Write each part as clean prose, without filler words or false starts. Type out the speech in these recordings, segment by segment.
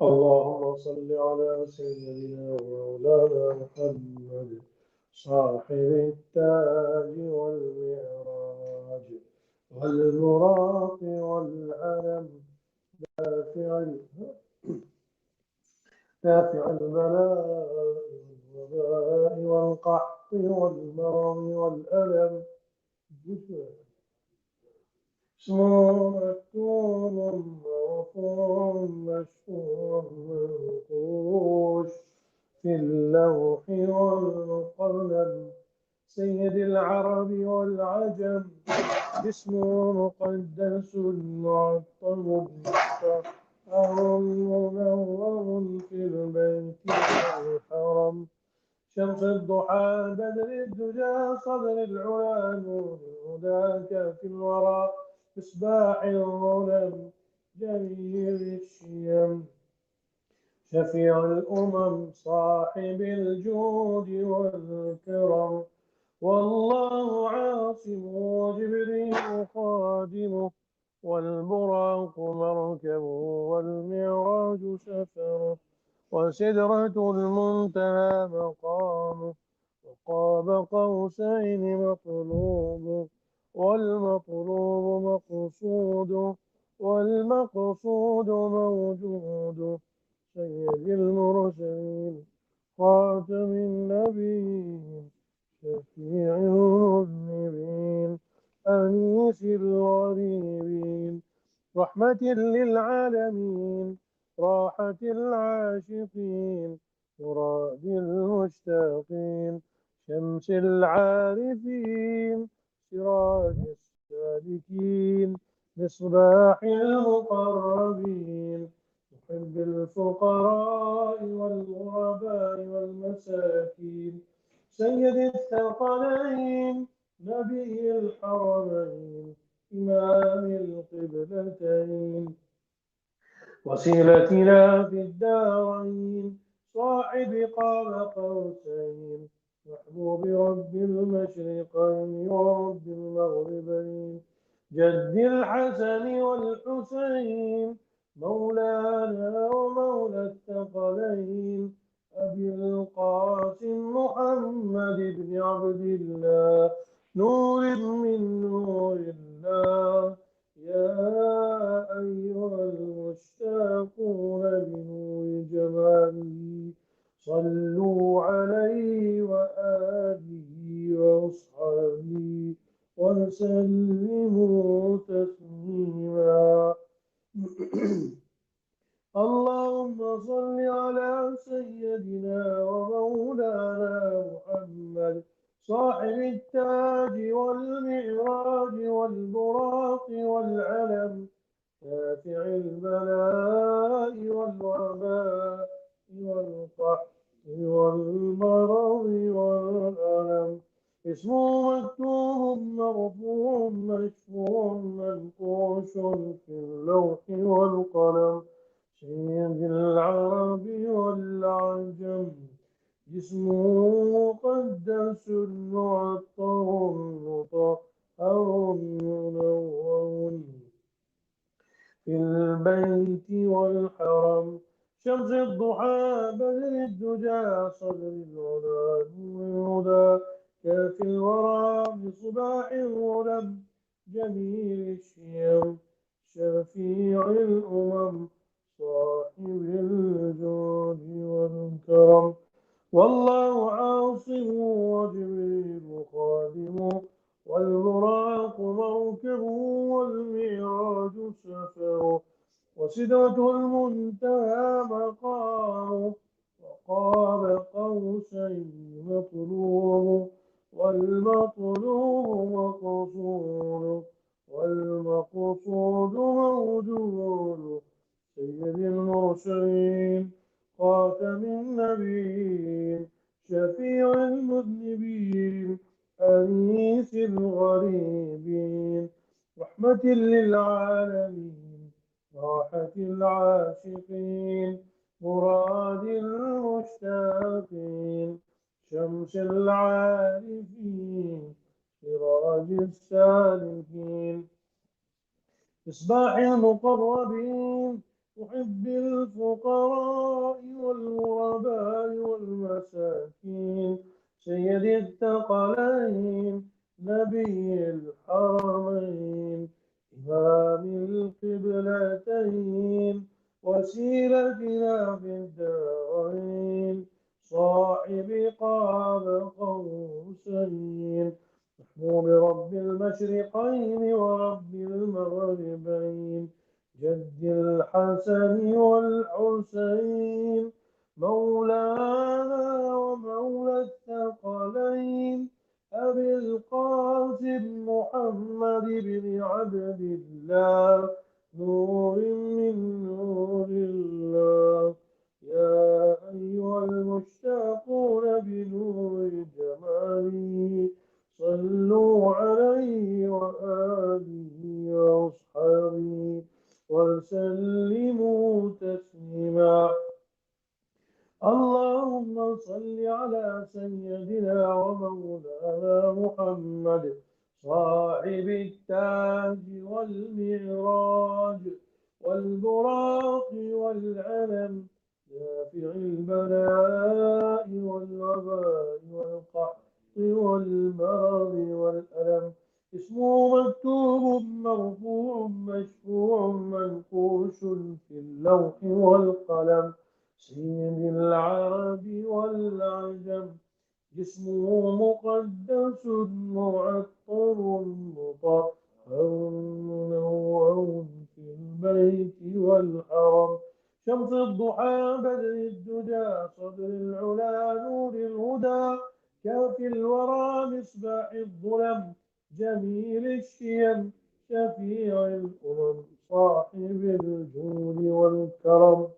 اللهم صل على سيدنا ومولانا محمد صاحب التاج والمعراج والبراق والعلم دافع البلاء والوباء والقحط والمرض والألم اسم مكتوم مرفوع مشهور منقوش في اللوح والقلم سيد العرب والعجم اسم مقدس معطر مطهر منور في البيت والحرم شمس الضحى بدر الدجى صدر العلا نور هداك في الورى مصباح الظلم جميل الشيم شفيع الأمم صاحب الجود والكرم والله عاصمه وجبريل خادمه والبراق مركبه والمعراج سفره وسدرة المنتهى مقامه وقاب قوسين مطلوب والمطلوب مقصود والمقصود موجود سيد المرسلين خاتم النبيين شفيع المذنبين أنيس الغريبين رحمة للعالمين راحة العاشقين مراد المشتاقين شمس العارفين سراج السالكين مصباح المقربين محب الفقراء والغرباء والمساكين سيد الثقلين نبي الحرمين إمام القبلتين وسيلتنا في الدارين صاحب قاب قوسين محبوب رب المشرقين ورب المغربين جد الحسن والحسين مولانا ومولى الثقلين أبي القاسم محمد بن عبد الله نور من نور الله يا أيها المشتاقون بنور جماله صلوا عليه وآله وأصحابه وسلموا تسليما اللهم صل على سيدنا ومولانا محمد صاحب التاج والمعراج والبراق والعلم دافع البلاء والوباء والقحط والمرض والألم اسمه مكتوب مرفوع مشفوع منقوش في اللوح والقلم سيد العرب والعجم جسمه مقدس معطر مطهر منور في البيت والحرم شمس الضحى بدر الدجى صدر العلا والهدى كافي الورى بصباح الظلم جميل الشيم شفيع الأمم صاحب الجود والكرم والله عاصمه وجبريل خادمه والبراق مركبه والمعراج سفره وسدرة المنتهى مقامه وقاب قوسين مطلوب والمطلوب مقصود والمقصود موجود سيد المرسلين خاتم النبيين شفيع المذنبين أنيس الغريبين رحمة للعالمين راحة العاشقين مراد المشتاقين شمس العارفين سراج السالكين مصباح المقربين محب الفقراء والغرباء والمساكين سيد الثقلين نبي الحرمين إمام القبلتين وسيلتنا في الدارين صاحب قاب قوسين نحن برب المشرقين ورب المغربين جد الحسن والحسين مولانا ومولى الثقلين أبي القاسم محمد بن عبد الله نور من نور الله يا أيها المشتاقون بنور جماله صلوا عليه وآله وأصحابه وسلموا تسليما اللهم صل على سيدنا ومولانا محمد صاحب التاج والمعراج والبراق والعلم دافع البلاء والوباء والقحط والمرض والألم اسمه مكتوب مرفوع مشفوع منقوش في اللوح والقلم سيد العرب والعجم جسمه مقدس معطر مطهر منور في البيت والحرم شمس الضحى بدر الدجى صدر العلا نور الهدى كافي الورى مصباح الظلم جميل الشيم شفيع الأمم صاحب الجود والكرم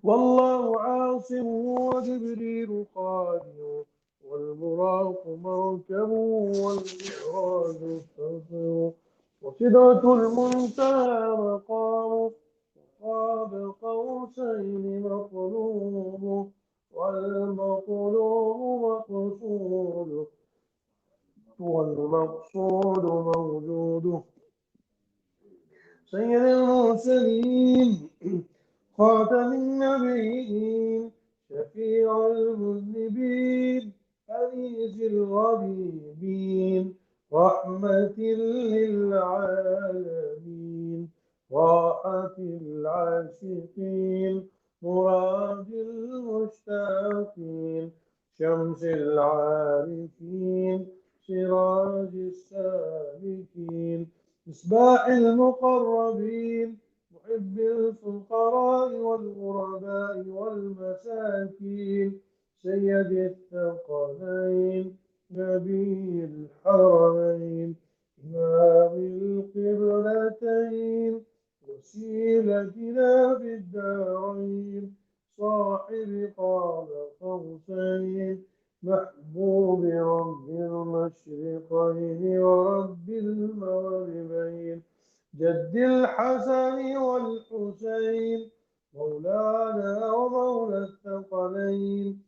والله عاصم وجبريل قادر والبراق مركب والمعراج سفر وسدرة المنتهى مقام قاب قوسين مطلوب والمطلوب مقصود والمقصود موجود سيد المرسلين خاتم النبيين شفيع المذنبين أنيس الغريبين رحمة للعالمين راحة العاشقين مراد المشتاقين شمس العارفين سراج السالكين مصباح المقربين محب الفقراء والغرباء والمساكين سيد الثقلين نبي الحرمين إمام القبلتين وسيلتنا في الدارين صاحب قاب قوسين محبوب رب المشرقين ورب المغربين جد الحسن والحسين مولانا ومولى الثقلين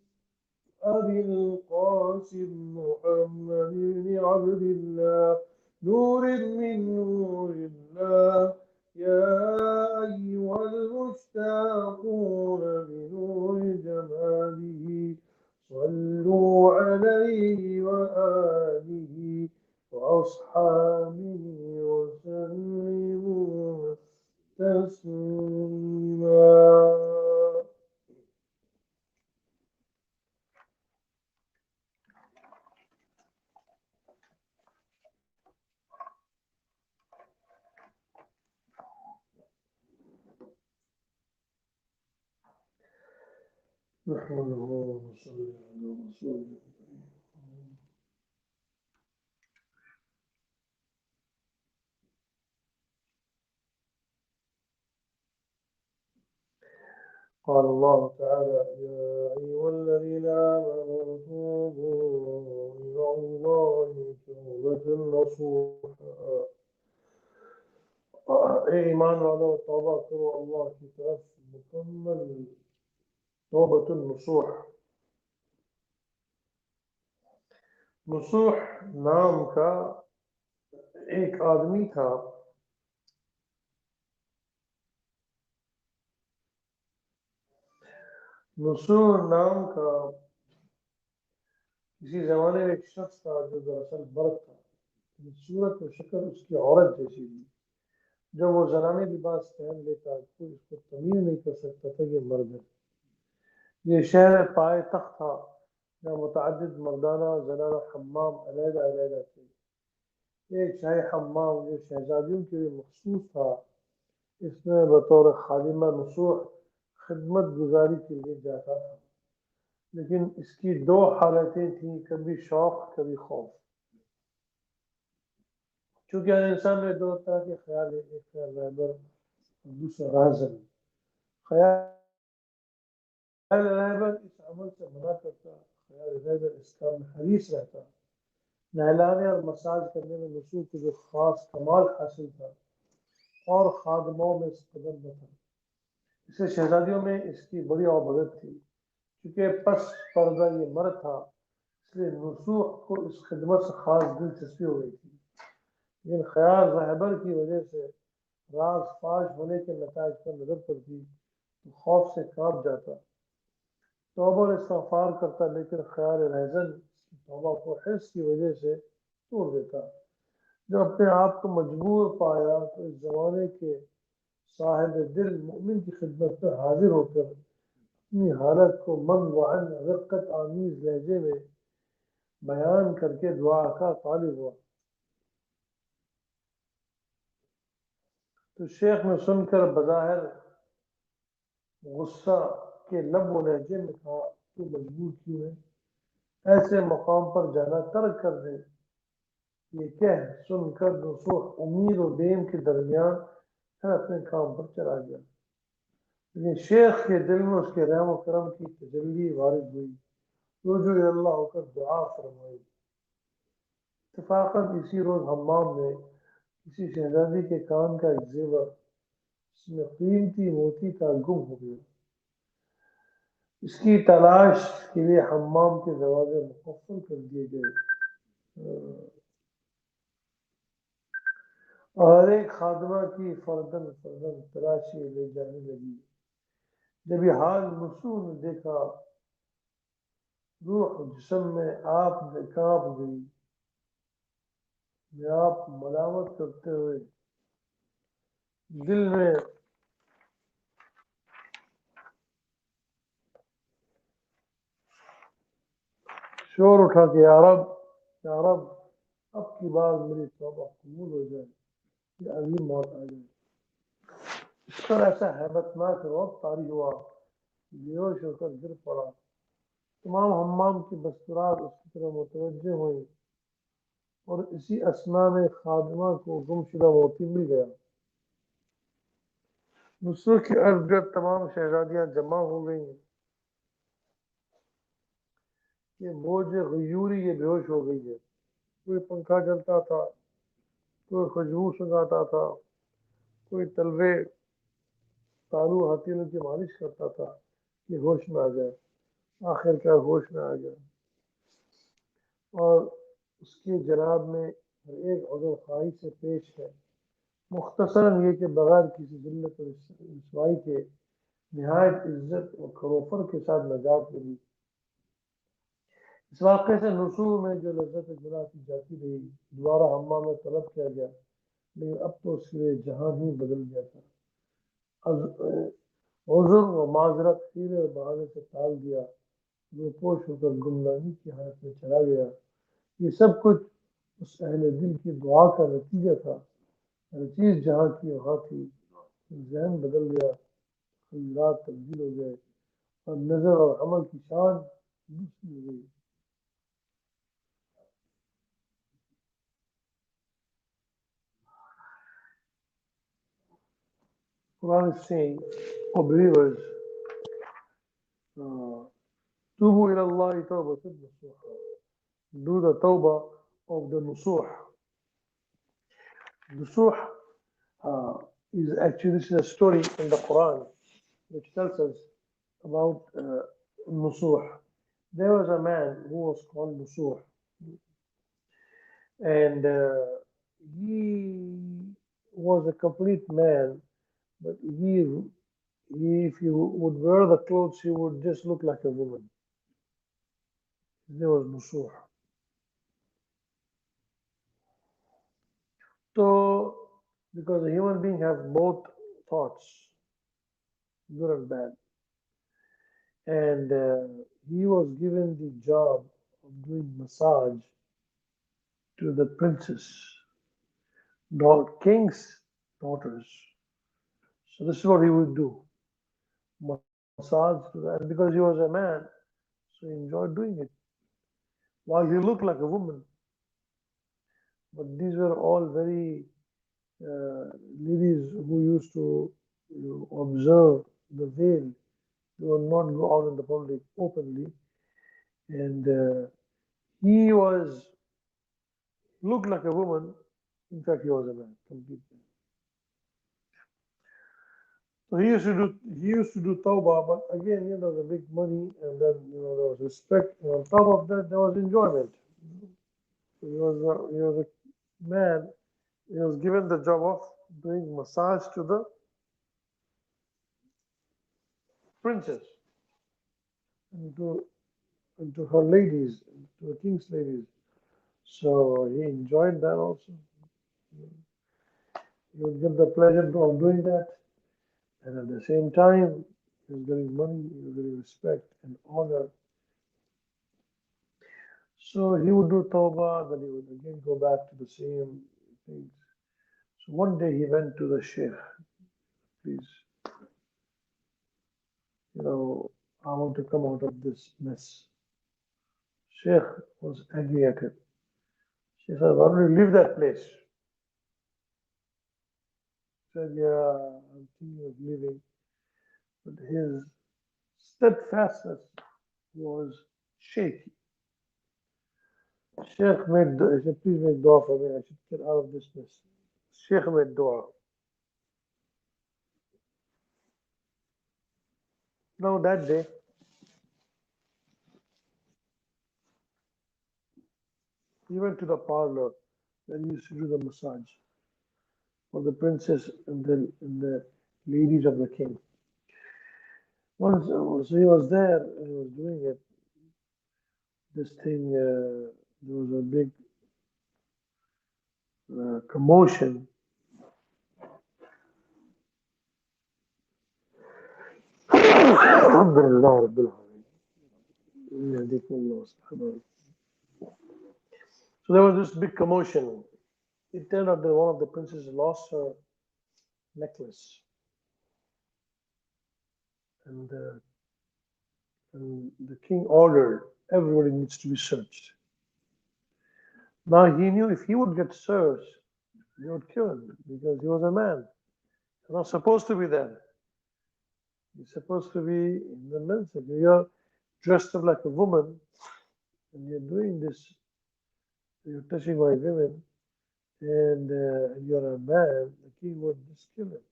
أبي القاسم محمد بن عبد الله نور من نور الله يا أيها المشتاقون بنور جماله صلوا عليه وآله وأصحابه وسلموا تسليما. نحمده ونصلي على رسوله الكريم. قال الله تعالى: يا أيها الذين آمنوا توبوا إلى الله توبة نصوحا. اے ایمان والو، توبہ کرو اللہ کی طرف مکمل توبۃ النصوح. نصوح نام کا ایک آدمی تھا، نصوح نام کا کسی زمانے میں ایک شخص تھا جو دراصل مرد تھا. صورت و شکل اس کی عورت جیسی تھی. جب وہ زنانے لباس پہن لیتا کوئی اس کو تمیز نہیں کر سکتا تھا یہ مرد ہے. یہ شہر پائے تخت تھا جہاں متعدد مردانہ زنانہ حمام علیحدہ علیحدہ تھے. ایک شاہی حمام جو شہزادیوں کے لیے مخصوص تھا، اس میں بطور خادمہ نصوح خدمت گزاری کے لیے جاتا تھا. لیکن اس کی دو حالتیں تھیں، کبھی شوق کبھی خوف. چونکہ ہر انسان میں دو طرح کے خیال ہے، ایک خیال رہبر اور دوسرا راہزن. خیال رہبر اس عمل سے منع کرتا، خیال رہبر اس کا میں حریص رہتا. نہلانے اور مساج کرنے میں نصوح کو جو خاص کمال حاصل تھا اور خادموں میں اس قدر نہ تھا. اسے شہزادیوں میں اس کی بڑی عبادت تھی. چونکہ پس پردہ یہ مرد تھا، اس لیے نصوح کو اس خدمت سے خاص دلچسپی ہو گئی تھی. لیکن خیال رہبر کی وجہ سے راز فاش ہونے کے نتائج پر نظر پڑتی تو خوف سے کانپ جاتا، توبہ اور استغفار کرتا. لیکن خیال رہزن اس کی توبہ کو حرص کی وجہ سے توڑ دیتا. جب اپنے آپ کو مجبور پایا تو اس زمانے کے صاحب دل مومن کی خدمت میں حاضر ہو کر اپنی حالت کو من وعن رقت آمیز لہجے میں بیان کر کے دعا کا طالب ہوا. تو شیخ نے سن کر بظاہر غصہ کے لب و لہجے میں کہا: تو مجبور کیوں ہے؟ ایسے مقام پر جانا ترک کر دے. یہ کہہ سن کر نصوح امید و بیم کے درمیان پھر اپنے کام پر چلا گیا. لیکن شیخ کے دل میں اس کے رحم و کرم کی تجلی وارد ہوئی، رجوع اللہ ہو کر دعا فرمائی. اتفاقاً اسی روز حمام میں کسی شہزادی کے کان کا ایک زیور اس میں قیمتی موتی تھا گم ہو گیا. اس کی تلاش کے لیے حمام کے دروازے مقفل کر دیے گئے اور ایک خادمہ کی فردن فردن تلاشی لے جانے لگی. جب یہ حال نصوح نے دیکھا، روح جسم میں آپ نے کانپ گئی. میں آپ ملامت کرتے ہوئے دل میں شور اٹھا کہ یا رب، یا رب، اب کی بار میری توبہ قبول ہو جائے یا اگلی موت آ جائے. اس پر ایسا ہیبتناک روب طاری ہوا، بے ہوش ہو کر گر پڑا. تمام حمام کی مستورات اس کی طرف متوجہ ہوئی اور اسی اسنا میں خادمہ کو گم شدہ موتی مل گیا. نصوح کے ارد گرد تمام شہزادیاں جمع ہو گئیں کہ موج غیوری یہ بے ہوش ہو گئی ہے. کوئی پنکھا چلتا تھا، کوئی خوشبو سنگاتا تھا، کوئی تلوے تالو ہتھیلوں کی مالش کرتا تھا کہ ہوش میں آ جائے. آخر کار ہوش میں آ گیا اور اس کے جناب میں ہر ایک عذر خواہی سے پیش ہے. مختصراً یہ کہ بغیر کسی ذلت اور رسوائی کے نہایت عزت اور کھروفر کے ساتھ نجات ملی. اس واقعے سے نصوح میں جو لذت گناہ کی جاتی رہی دوبارہ حمام میں طلب کیا گیا، لیکن اب تو اس کے جہان ہی بدل گیا تھا. عذر و معذرت حیلے اور بہانے سے ٹال دیا، روپوش ہو کر گمنامی کی حالت میں چلا گیا. یہ سب کچھ اس اہل دل کی دعا کا نتیجہ تھا. ہر چیز جہاں کی وہاں تھی، ذہن بدل گیا، خیالات تبدیل ہو گئے और नजर और अमल की शान दूसरी हो गई. Quran is saying, "O believers, tubu ila Allah tawbatan nasuha." Do the tawbah of the nusuh. Nusuh uh, is actually, this is a story in the Quran which tells us about nusuh. There was a man who was called Nusuh, and he was a complete man, but if he would wear the clothes, he would just look like a woman. There was Nusuh. So, because a human being has both thoughts, good and bad, and he was given the job of doing massage to the king's daughters. So this is what he would do, massage to them, and because he was a man, so he enjoyed doing it. While he looked like a woman, but these were all very ladies who used to observe the veil. They would not go out in the public openly, and he was looked like a woman. In fact, he was a man, complete man. So he used to do tawbah, but again, there was a big money, and then there was respect, and on top of that, there was enjoyment. So he was a man. He was given the job of doing massage to the princess and to her ladies, to the king's ladies. So he enjoyed that also. He would get the pleasure of doing that, and at the same time, he was getting money, he was getting respect and honor. So he would do tawbah, then he would again go back to the same things. So one day he went to the sheikh, please, I want to come out of this mess. Sheikh was angry at him. She said, "Why don't you leave that place?" He said, "Yeah, I'm thinking of leaving." But his steadfastness was shaky. Sheikh he said, "Please make dua for me. I should get out of this mess." Sheikh made dua. Now that day, he went to the parlor and used to do the massage for the princess and the ladies of the king. Once, so he was there and he was doing it. This thing, there was a big commotion. Alhamdulillah Rabbil Alamin. So there was this big commotion. It turned out that one of the princesses lost her necklace, and, uh, and the king ordered everybody needs to be searched. Now he knew if he would get searched, they would kill him because he was a man. He's not supposed to be there. He's supposed to be in the men's section. You're dressed up like a woman and you're doing this, you're touching my women, and you're a man, the king would just kill him.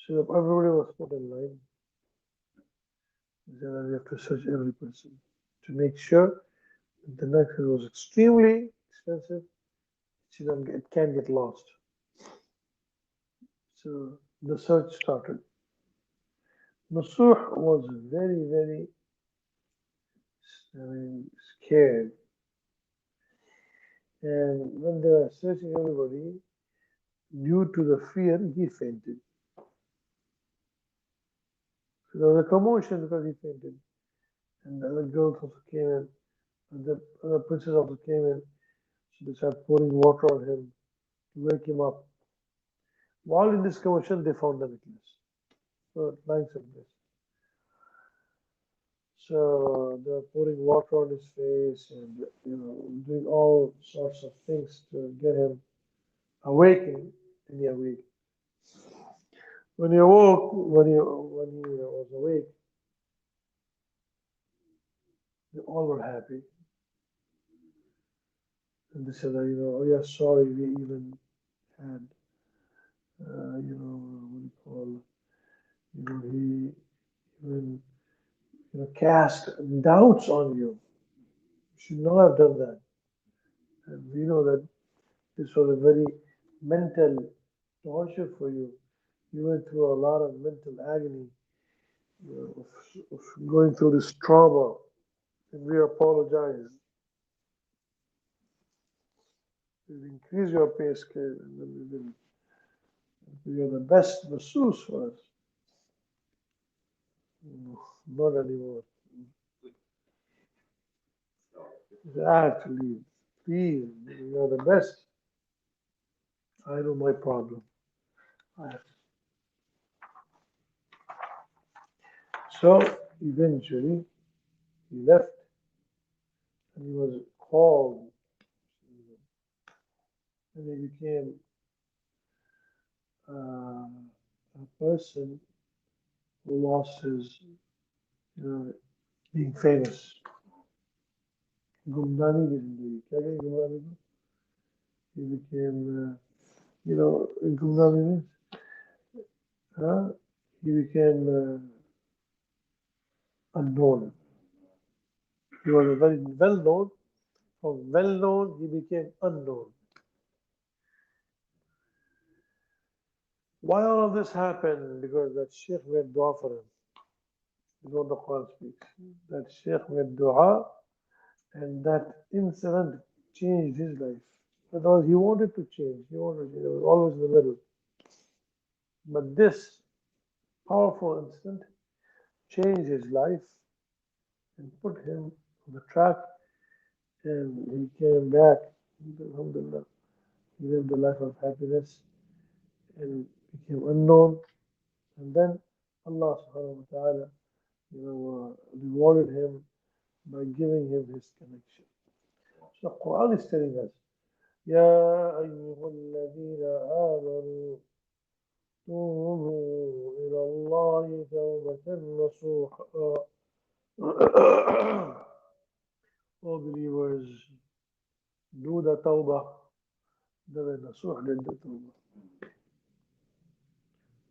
So everybody was put in line. Then we have to search every person to make sure that the necklace was extremely expensive. It can't get lost. So the search started. Nasuh was very, very scared. And when they were searching everybody, due to the fear, he fainted. So there was a commotion because he fainted. And the other girls also came in, and the other princes also came in. So they started pouring water on him to wake him up. While in this commotion, they found the necklace. length of this. So they're pouring water on his face and doing all sorts of things to get him awakened, and he awake. When he was awake, they all were happy, and they said, oh yeah, sorry, we even had, what do you call, he even cast doubts on you. You should not have done that. And we know that this was a very mental torture for you. You went through a lot of mental agony, of going through this trauma, and we apologize. We'll increase your pay scale, and then we will. You're the best masseuse for us. Not anymore. I have to leave. Please, you're the best. I know my problem. I have to. So eventually he left, and he was called, and he became a person who lost his, being famous. Gumdani की जिंदगी क्या कहें Gumdani को? He became, in Gumdani means, he became unknown. He was very well known. From well known, he became unknown. Why all of this happened? Because that Sheikh made dua for him. You know the Quran speaks. That Sheikh made dua, and that incident changed his life. Because he wanted to change. He was always in the middle. But this powerful incident changed his life and put him on the track, and he came back. Alhamdulillah. He lived a life of happiness and became unknown. And then Allah subhanahu wa ta'ala, rewarded him by giving him his connection. So the Quran is telling us, يا أيها الذين آمنوا توبوا إلى الله توبة نصوحا. All believers, do the tawbah. The nasuh did the tawbah.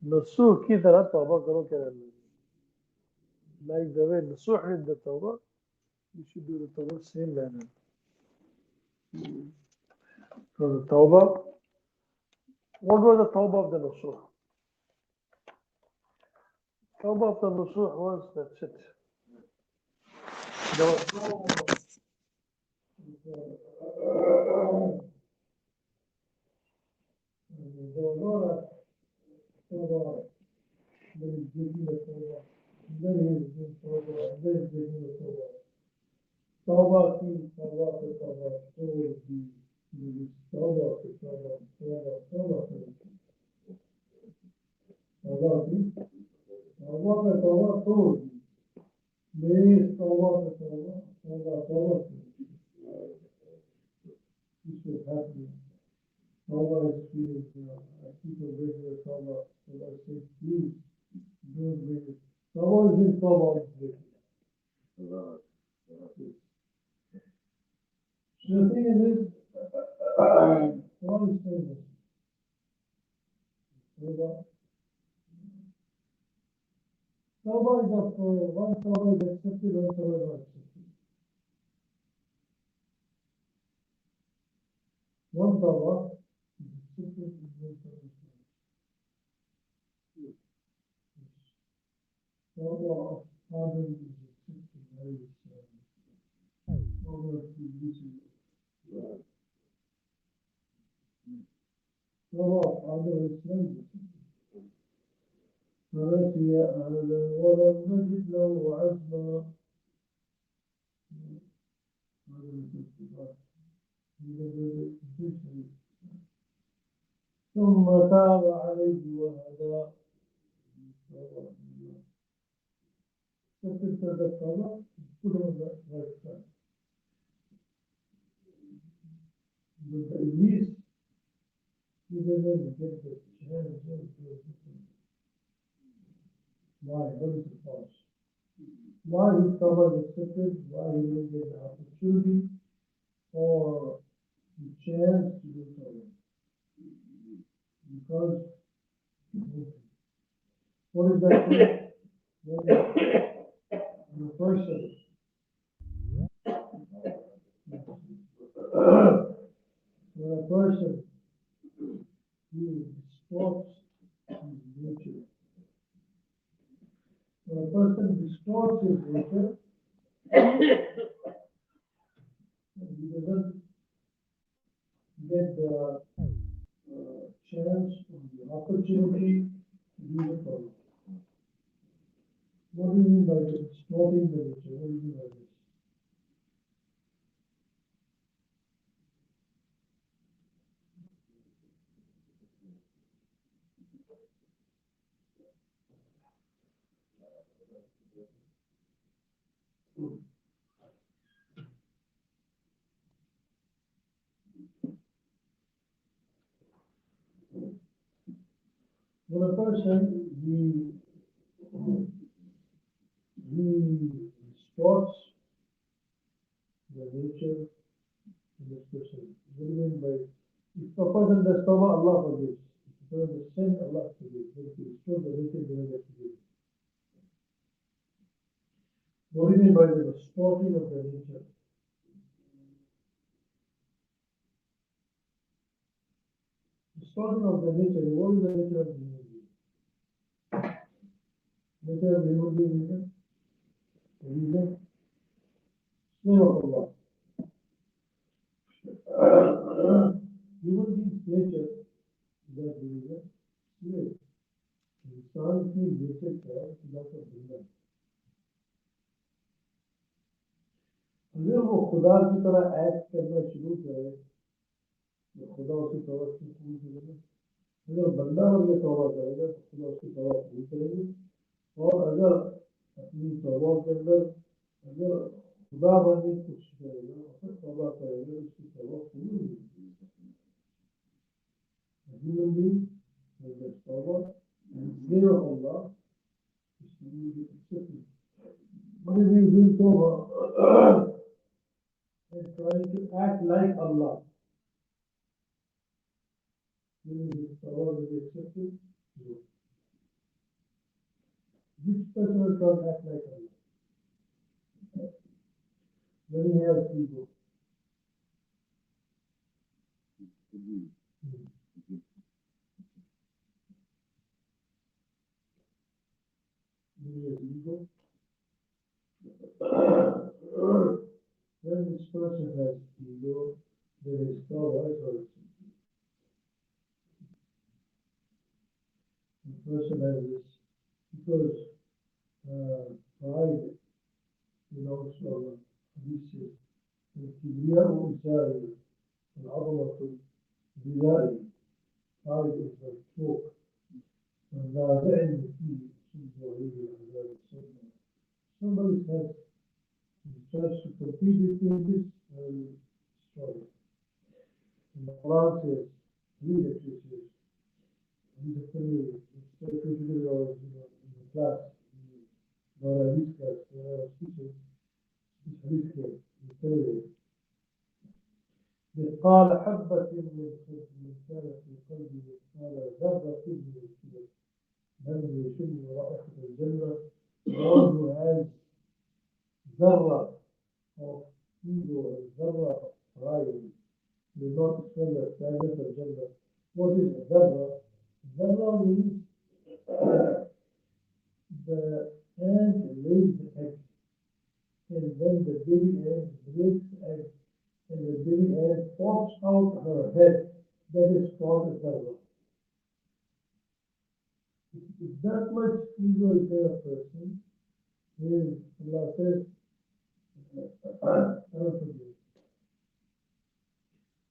Nasuh की तरह tawbah करो क्या करना. Like the way nasuh did the tawbah, you should do the tawbah same manner. So the tawbah, what was the tawbah of the nasuh? Tawbah of the nasuh was, that's it. There was no tawbah. There is breaking the tawbah. There is breaking the tawbah. There is breaking the tawbah. Tawbah ki tawbah ki tawbah. Tawbah ki tawbah. Tawbah ki tawbah ki tawbah tawbah. Means tawbah ki tawbah. Tawbah ki. This will happen. Tawbah is feeling, people break their tawbah. So I say, please, don't break it. Tawbah is in tawbah is breaking. So the thing is, what is saying this? Tawbah is of one tawbah is accepted, one tawbah is not accepted. One tawbah is accepted, one tawbah is not accepted. Tawbah of pardon is accepted, very tawbah of releasing. Tawbah of pardon is not accepted. فنسي أهلا ولم نجد له عزما. هذا الاستغفار. ثم تاب عليه وهدى. step into the cover, put on the right side. But the Iblis, he doesn't get the chance to do it. Why? What is the cause? Why his cover is accepted? Why he didn't get the opportunity or the chance to do cover? Because what is that thing? When a person when a person he distorts his nature, when a person distorts his nature, he doesn't get the chance or the opportunity to do the cover. What do you mean by distorting the nature? What do you mean by this? When a person he distorts the nature of this person. What do you mean by if a person does tawbah, Allah forgives. If a person does sin, Allah forgives. But if he distorts the nature, then Allah forgives. What do you mean by the distorting of the nature? Distorting of the nature, what is the nature of the human being? Nature of the human being is the reason, slave of Allah. Human being's nature is that he is a slave. इंसान की nature क्या है खुदा का बंदा। अगर वो खुदा की तरह एक्ट करना शुरू करे तो खुदा उसकी तौबा कबूल करेगा। अगर बंदा बन के तौबा करेगा तो खुदा उसकी तौबा कबूल करेगी। और अगर अपनी तौबा के अंदर अगर खुदा बनने की कोशिश करेगा और फिर तौबा करेगा उसकी तौबा कबूल नहीं होगी। तौबा slave of Allah is to be accepted. What is he doing tawbah and trying to act like Allah? Will his tawbah be accepted? No. Which person will try to act like Allah? When he has ego. When he has ego. When this person has ego, then his tawbah is also. The person has this because pride belongs to Allah. This is الكبرياء إزاري العظمة ردائي. Pride is the cloak. والنازعني فيه سب وعيد العذاب الصدمة. Somebody has tries to compete between this and destroy it. And the Quran says, read it, it says, read the family, instead of together or in the class, or a Hadith class, or a teacher, this Hadith class, in the family. قال حبة من كان في قلبه قال ذرة من الكبر لم يشم رائحة الجنة. God who has ذرة of ego and ذرة of pride will not smell the fragrance of Jannah. What is ذرة? ذرة means the ant lays the egg, and then the baby ant breaks the egg, and the baby ant pops out her head. That is called a ذرة. If that much ego is in a person, then Allah says,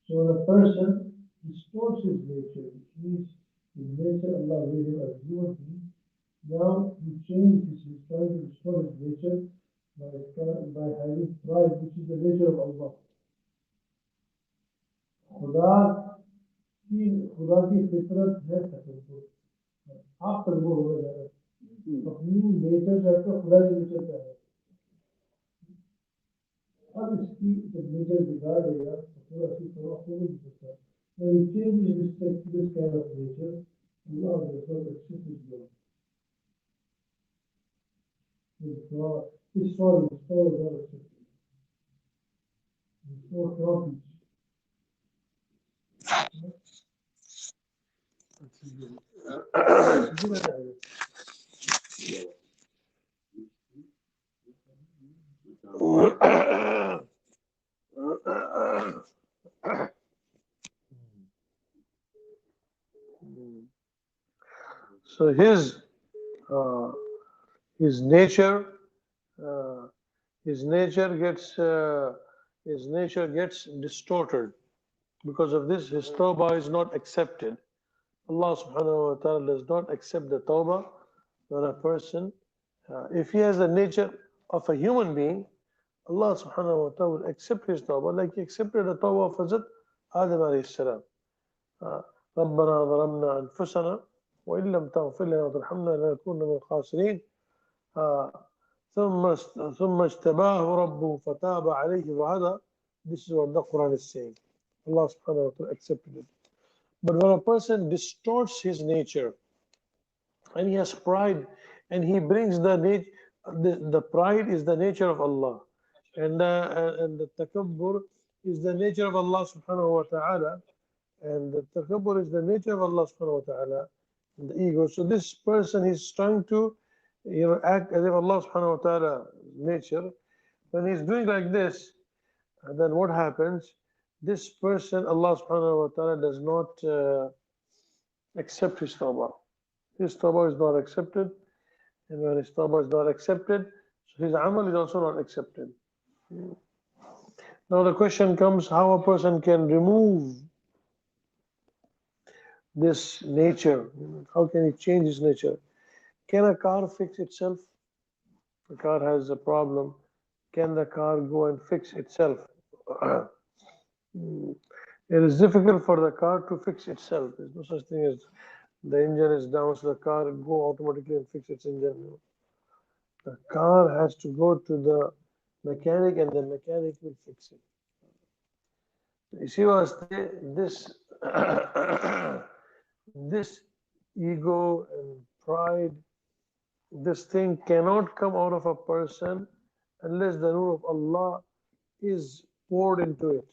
so when a person distorts his nature, which means his nature Allah made him as a human being, now he changed his, he's trying to restore his nature खुदा की फितरत है तकब्बुर, आप तकब्बुर हो जाए अपनी nature करके खुदा की नेचर पे आए। अब इसकी जब नेचर बिगाड़ देगा तो पूरा सिस्टम आपको नहीं सकता। When you change in respect to this kind of nature, Allah will not accept his love. His sorry is not accepted. His sorry cannot be. So his nature uh, his nature gets distorted. Because of this, his tawbah is not accepted. Allah subhanahu wa ta'ala does not accept the tawbah when a person, if he has the nature of a human being, Allah subhanahu wa ta'ala will accept his tawbah like he accepted the tawbah of Hazrat Adam alayhi salam. ربنا ظلمنا أنفسنا وإن لم تغفر لنا وترحمنا لنكون من الخاسرين ثم اجتباه ربه فتاب عليه وهدى. This is what the Quran is saying. Allah subhanahu wa ta'ala accepted it. But when a person distorts his nature and he has pride and he brings the pride is the nature of Allah, and the takabbur is the nature of Allah subhanahu wa ta'ala, and the takabbur is the nature of Allah subhanahu wa ta'ala, and the ego. So this person is trying to act as if Allah subhanahu wa ta'ala nature. When he's doing like this, then what happens? This person, Allah subhanahu wa ta'ala does not accept his tawbah. His tawbah is not accepted, and when his tawbah is not accepted, so his amal is also not accepted. Now the question comes, how a person can remove this nature? How can he change his nature? Can a car fix itself? The car has a problem. Can the car go and fix itself? It is difficult for the car to fix itself. There's no such thing as the engine is down, so the car go automatically and fix its engine. The car has to go to the mechanic, and the mechanic will fix it. This this ego and pride, this thing cannot come out of a person unless the nur of Allah is poured into it.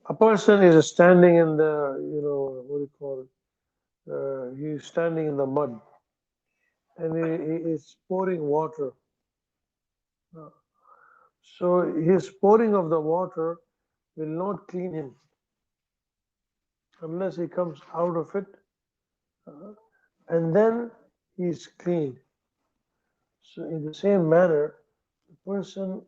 A person is standing in the, what do you call it? He's standing in the mud and he is pouring water. So his pouring of the water will not clean him unless he comes out of it and then he is clean. So in the same manner, the person,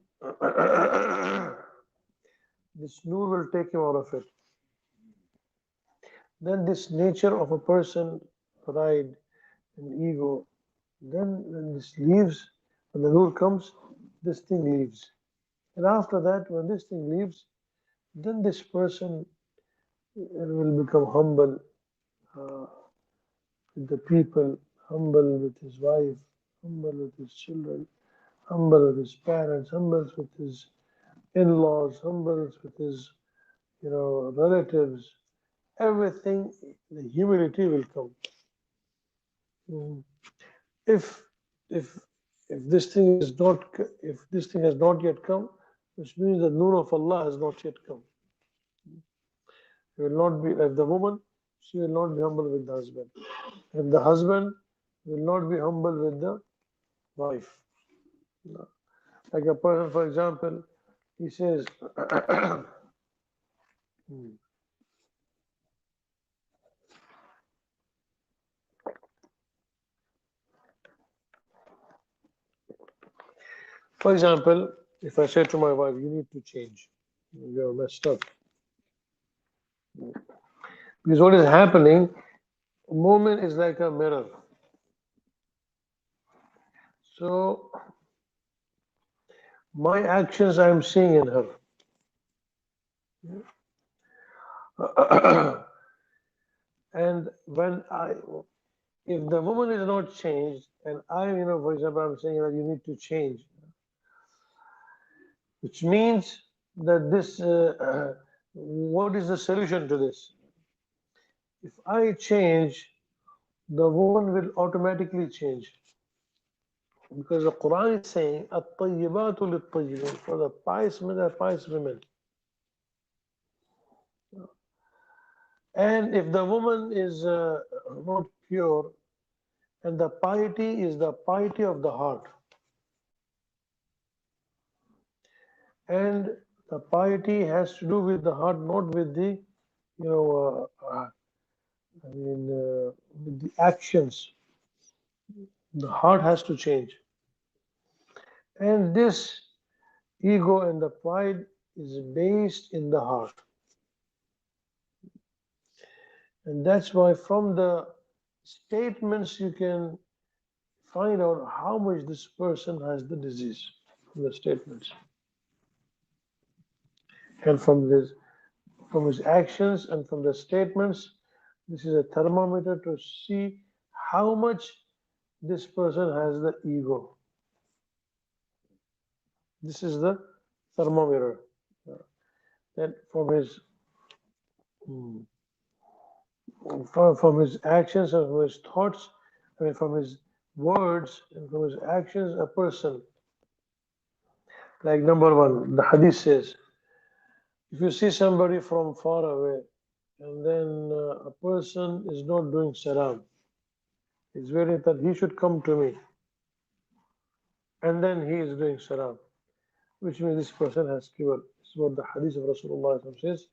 this nur will take him out of it. Then this nature of a person, pride and ego, then when this leaves, when the nur comes, this thing leaves. And after that, when this thing leaves, then this person will become humble with the people, humble with his wife, humble with his children, humble with his parents, humble with his in-laws, humble with his, relatives. Everything, the humility will come. If if if this thing is not, if this thing has not yet come, which means the nur of Allah has not yet come. He will not be like the woman. She will not be humble with the husband, and the husband will not be humble with the wife. Like a person, for example, he says, for example, if I say to my wife, you need to change, you're messed up. Because what is happening, a woman is like a mirror. So my actions I am seeing in her. And if the woman is not changed, and for example, I'm saying that you need to change, which means that what is the solution to this? If I change, the woman will automatically change. Because the Quran is saying, "At-tayyibatu lit-tayyibin," for the pious men are pious women. And if the woman is not pure, and the piety is the piety of the heart, and the piety has to do with the heart, not with the, you know, with the actions. The heart has to change, and this ego and the pride is based in the heart. And that's why from the statements you can find out how much this person has the disease from the statements. And from his actions and from the statements, this is a thermometer to see how much this person has the ego. This is the thermometer. That mm, from his actions and from his thoughts, from his words and from his actions, a person. Like number one, the hadith says, if you see somebody from far away, and then a person is not doing salam, he's waiting that he should come to me, and then he is doing salam, which means this person has kibr. This is what the hadith of Rasulullah says,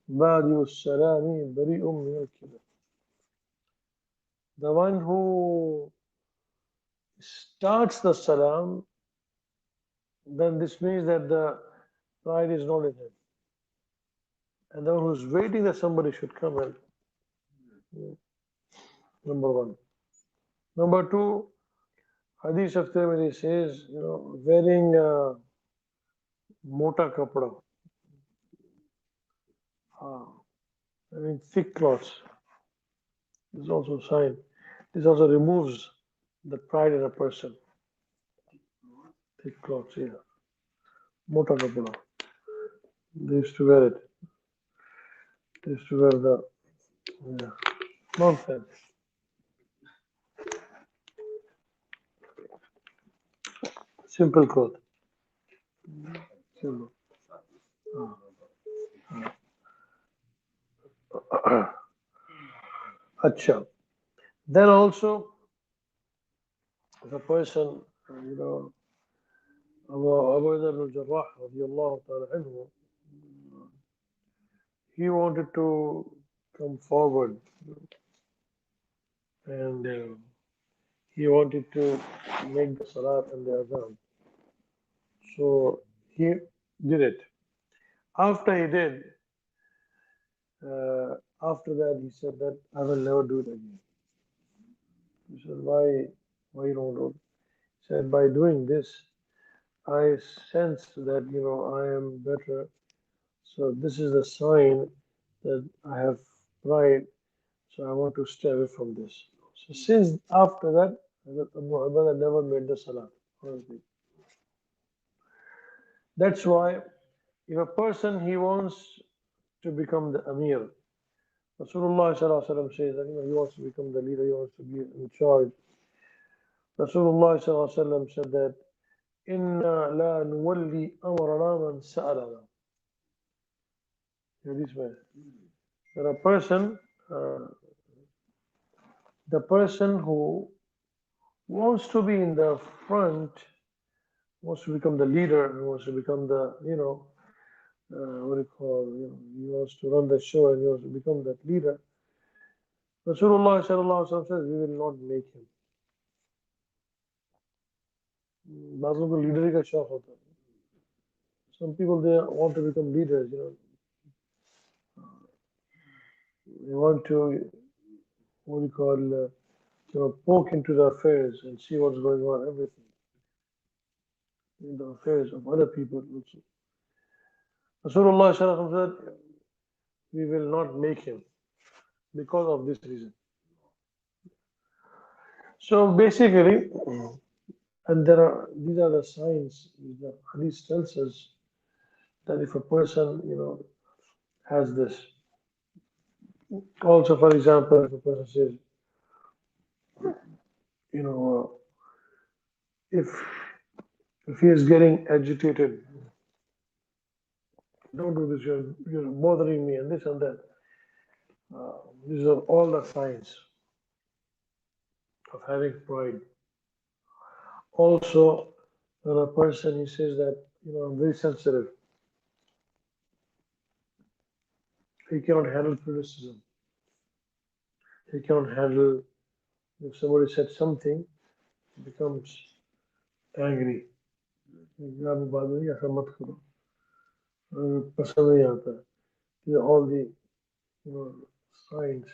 Badiu salami bari'um min al-kibr. The one who starts the salam, then this means that the pride is not in him. And the one who's waiting that somebody should come in. Number one. Number two, Hadith of Tirmidhi says, wearing mota kapda, thick clothes is also a sign. This also removes the pride in a person. Thick clothes, yeah. Mota kapda. They used to wear it. They used to wear the nonsense. Simple cloth. Simple. Acha. Then also, the person, Abu Dharr al-Jarrah, radiallahu ta'ala anhu, he wanted to come forward and he wanted to make the salat and the adhan. So he did it. After he did, after that he said that I will never do it again. He said, why you don't do it? He said, by doing this, I sense that, I am better. So this is a sign that I have pride. So I want to stay away from this. So since after that, I never made the salah. Honestly. That's why if a person he wants to become the Amir, Rasulullah says that he wants to become the leader, he wants to be in charge. Rasulullah said that Inna la nuwalli amrana man sa'alana. This way. That a person, the person who wants to be in the front, wants to become the leader, who wants to become the, what do you call, he wants to run the show and he wants to become that leader. Rasulullah says, we will not make him. बाज़ों को leader का शौक होता है. Some people, they want to become leaders, They want to, what do you call, poke into the affairs and see what's going on, everything. In the affairs of other people also. Rasulullah sallallahu alaihi wasallam said, we will not make him because of this reason. So basically, and these are the signs the hadith tells us that if a person, has this. Also, for example, if a person says, you know, if he is getting agitated, don't do this, you're bothering me, and this and that. These are all the signs of having pride. Also, when a person he says that, I'm very sensitive, he cannot handle criticism. He cannot handle if somebody said something, he becomes angry. All the signs.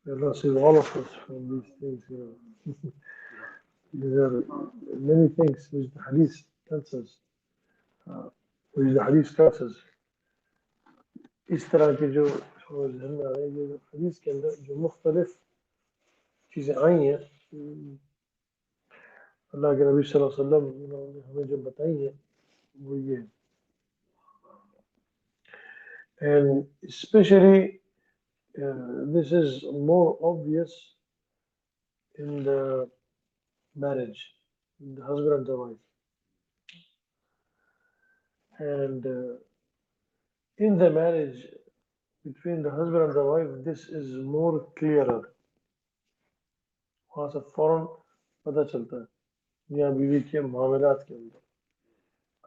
Allah says all of us from these things. There are many things which the hadith tells us, uh, which the hadith tells us. इस तरह के जो ज़हन में आ रहे हैं जो हदीस के अंदर जो मुख्तलिफ चीज़ें आई हैं अल्लाह के नबी सल्लल्लाहु अलैहि वसल्लम ने हमें जो बताई हैं वो ये and especially this is more obvious in the marriage, the husband and the wife. And in the marriage between the husband and the wife, this is more clearer. वहाँ से फौरन पता चलता है मियाँ बीवी के मामलात के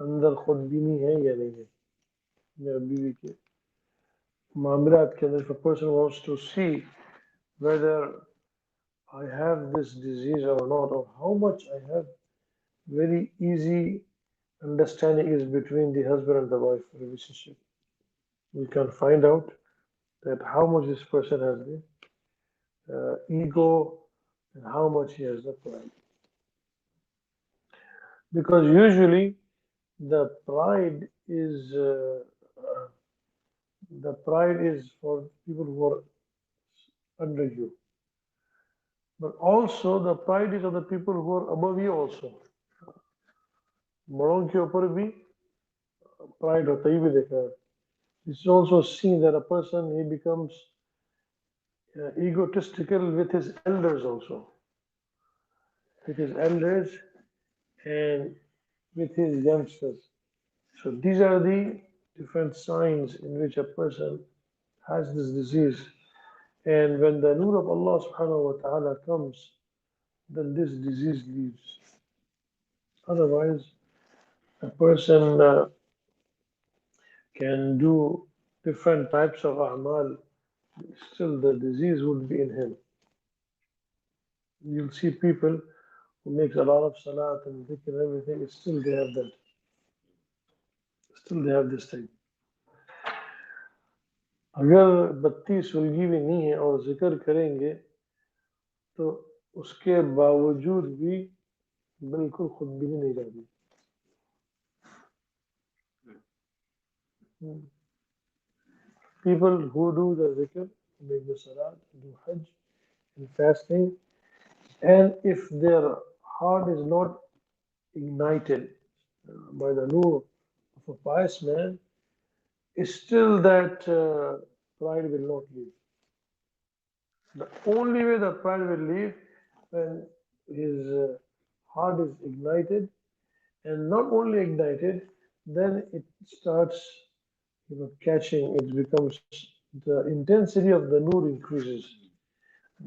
अंदर खुदबीनी है या नहीं है मियाँ बीवी के मामलात के अंदर if a person wants to see whether I have this disease or not, or how much I have very easy understanding is between the husband and the wife relationship. You can find out that how much this person has the ego and how much he has the pride. Because usually the pride is for people who are under you, but also the pride is of the people who are above you also. बड़ों के ऊपर भी pride होता ही भी देखा है. It's also seen that a person he becomes egotistical with his elders also, with his elders and with his youngsters. So these are the different signs in which a person has this disease. And when the nur of Allah subhanahu wa ta'ala comes, then this disease leaves. Otherwise, a person can do different types of a'mal, still the disease would be in him. You'll see people who make a lot of salat and dhikr and everything, still they have that. Still they have this thing. अगर बत्ती सुलगी भी नहीं है और जिक्र करेंगे तो उसके बावजूद भी बिल्कुल खुद भी नहीं जाती. People who do the zikr, make the salat, do hajj and fasting, and if their heart is not ignited by the nur of a pious man, still that pride will not leave. The only way the pride will leave when his heart is ignited, and not only ignited, then it starts, catching. It becomes the intensity of the nur increases.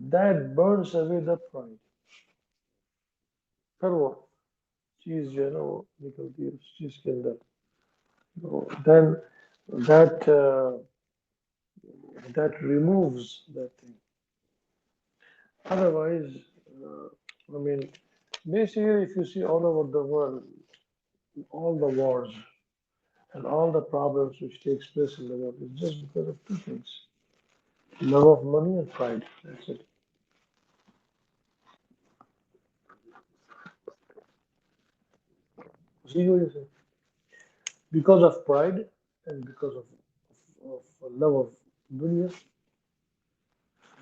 That burns away the pride. फिर वो चीज जो है ना वो निकलती है उस चीज के अंदर. Then that removes that thing. Otherwise, I mean, basically, if you see all over the world, all the wars and all the problems which takes place in the world is just because of two things: love of money and pride. That's it. See what you say? Because of pride and because of love of dunya.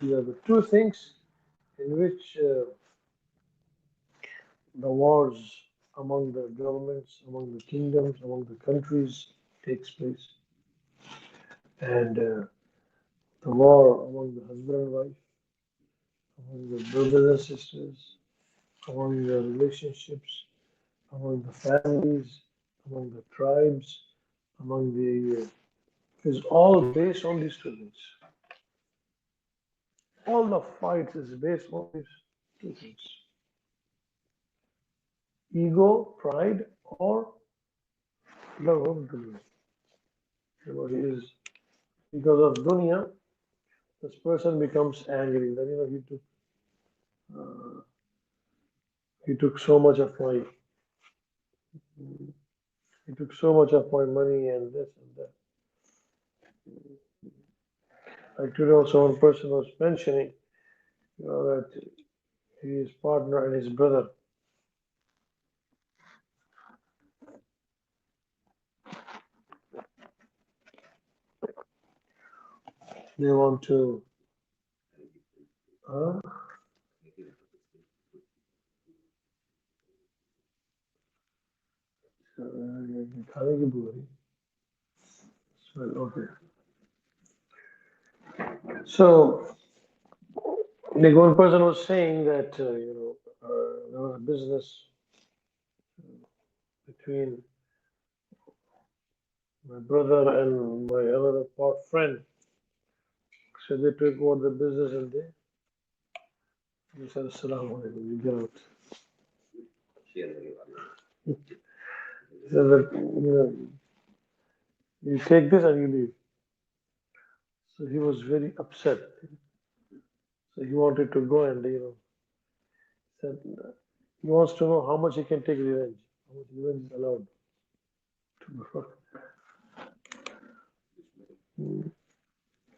These are the two things in which the wars among the governments, among the kingdoms, among the countries takes place, and the war among the husband and wife, among the brothers and sisters, among the relationships, among the families, among the tribes, among the is all based on these two things. All the fights is based on these two things: ego, pride, or love of dunya. What is because of dunya, this person becomes angry. That uh, he took so much of my he took so much of my money and this and that. Like today, also one person was mentioning, that his partner and his brother, they want to uh, खाने की भूख रही. Well, okay. So, like one person was saying that there was a business between my brother and my other part friend. So they took over the business and they said, "Assalamu alaikum, you get out." He said that you take this and you leave. So he was very upset. So he wanted to go and said he wants to know how much he can take revenge. How much revenge is allowed to go.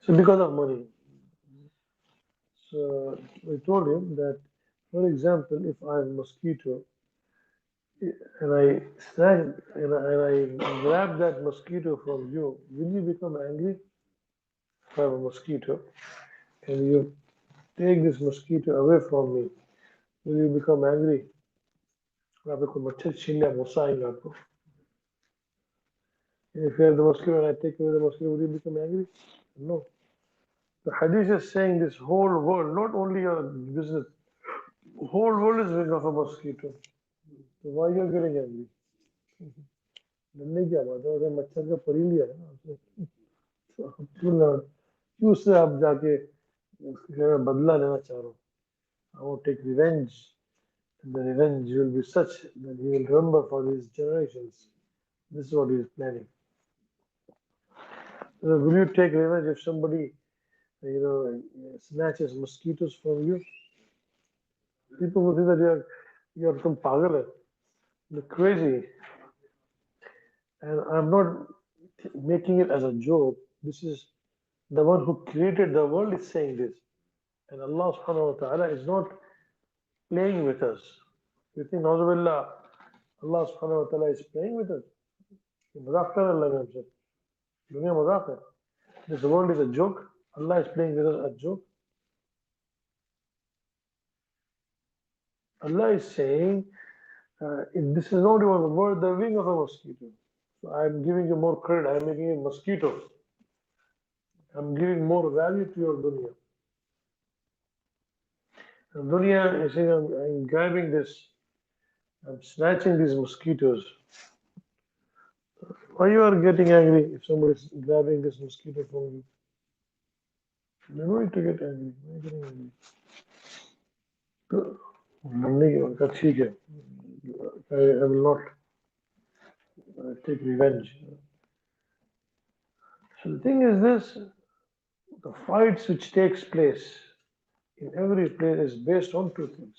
So because of money. So I told him that, for example, if I have a mosquito and I snatch and I grab that mosquito from you, will you become angry? If I have a mosquito and you take this mosquito away from me, will you become angry? आपको मच्छर छीन लिया गुस्सा आएगा आपको. If you have the mosquito and I take away the mosquito, will you become angry? No. The hadith is saying this whole world, not only your business, whole world is made of a mosquito. So why you are getting angry? डरने क्या बात है, अगर मच्छर का परी लिया है ना आपसे, तो आप क्यों उससे आप जाके उसका बदला लेना चाह रहे हो? I want to take revenge. And the revenge will be such that he will remember for his generations. This is what he is planning. So will you take revenge if somebody, snatches mosquitoes from you? People will think that you're some pagal, you're crazy. And I'm not making it as a joke. This is the one who created the world is saying this. And Allah subhanahu wa ta'ala is not playing with us. You think, Nauzubillah, Allah subhanahu wa ta'ala is playing with us? मजाक कर रहा है हमसे. दुनिया मजाक है. This world is a joke. Allah is playing with us a joke. Allah is saying, this is not even the word, the wing of a mosquito. So I'm giving you more credit. I'm making it mosquito. I'm giving more value to your dunya. And dunya is saying, I'm grabbing this, I'm snatching these mosquitoes. Why you are getting angry if somebody is grabbing this mosquito from you? You don't need to get angry. Why are you getting angry? तो हमने कहा ठीक है, I will not take revenge. So the thing is this, the fights which takes place in every place is based on two things.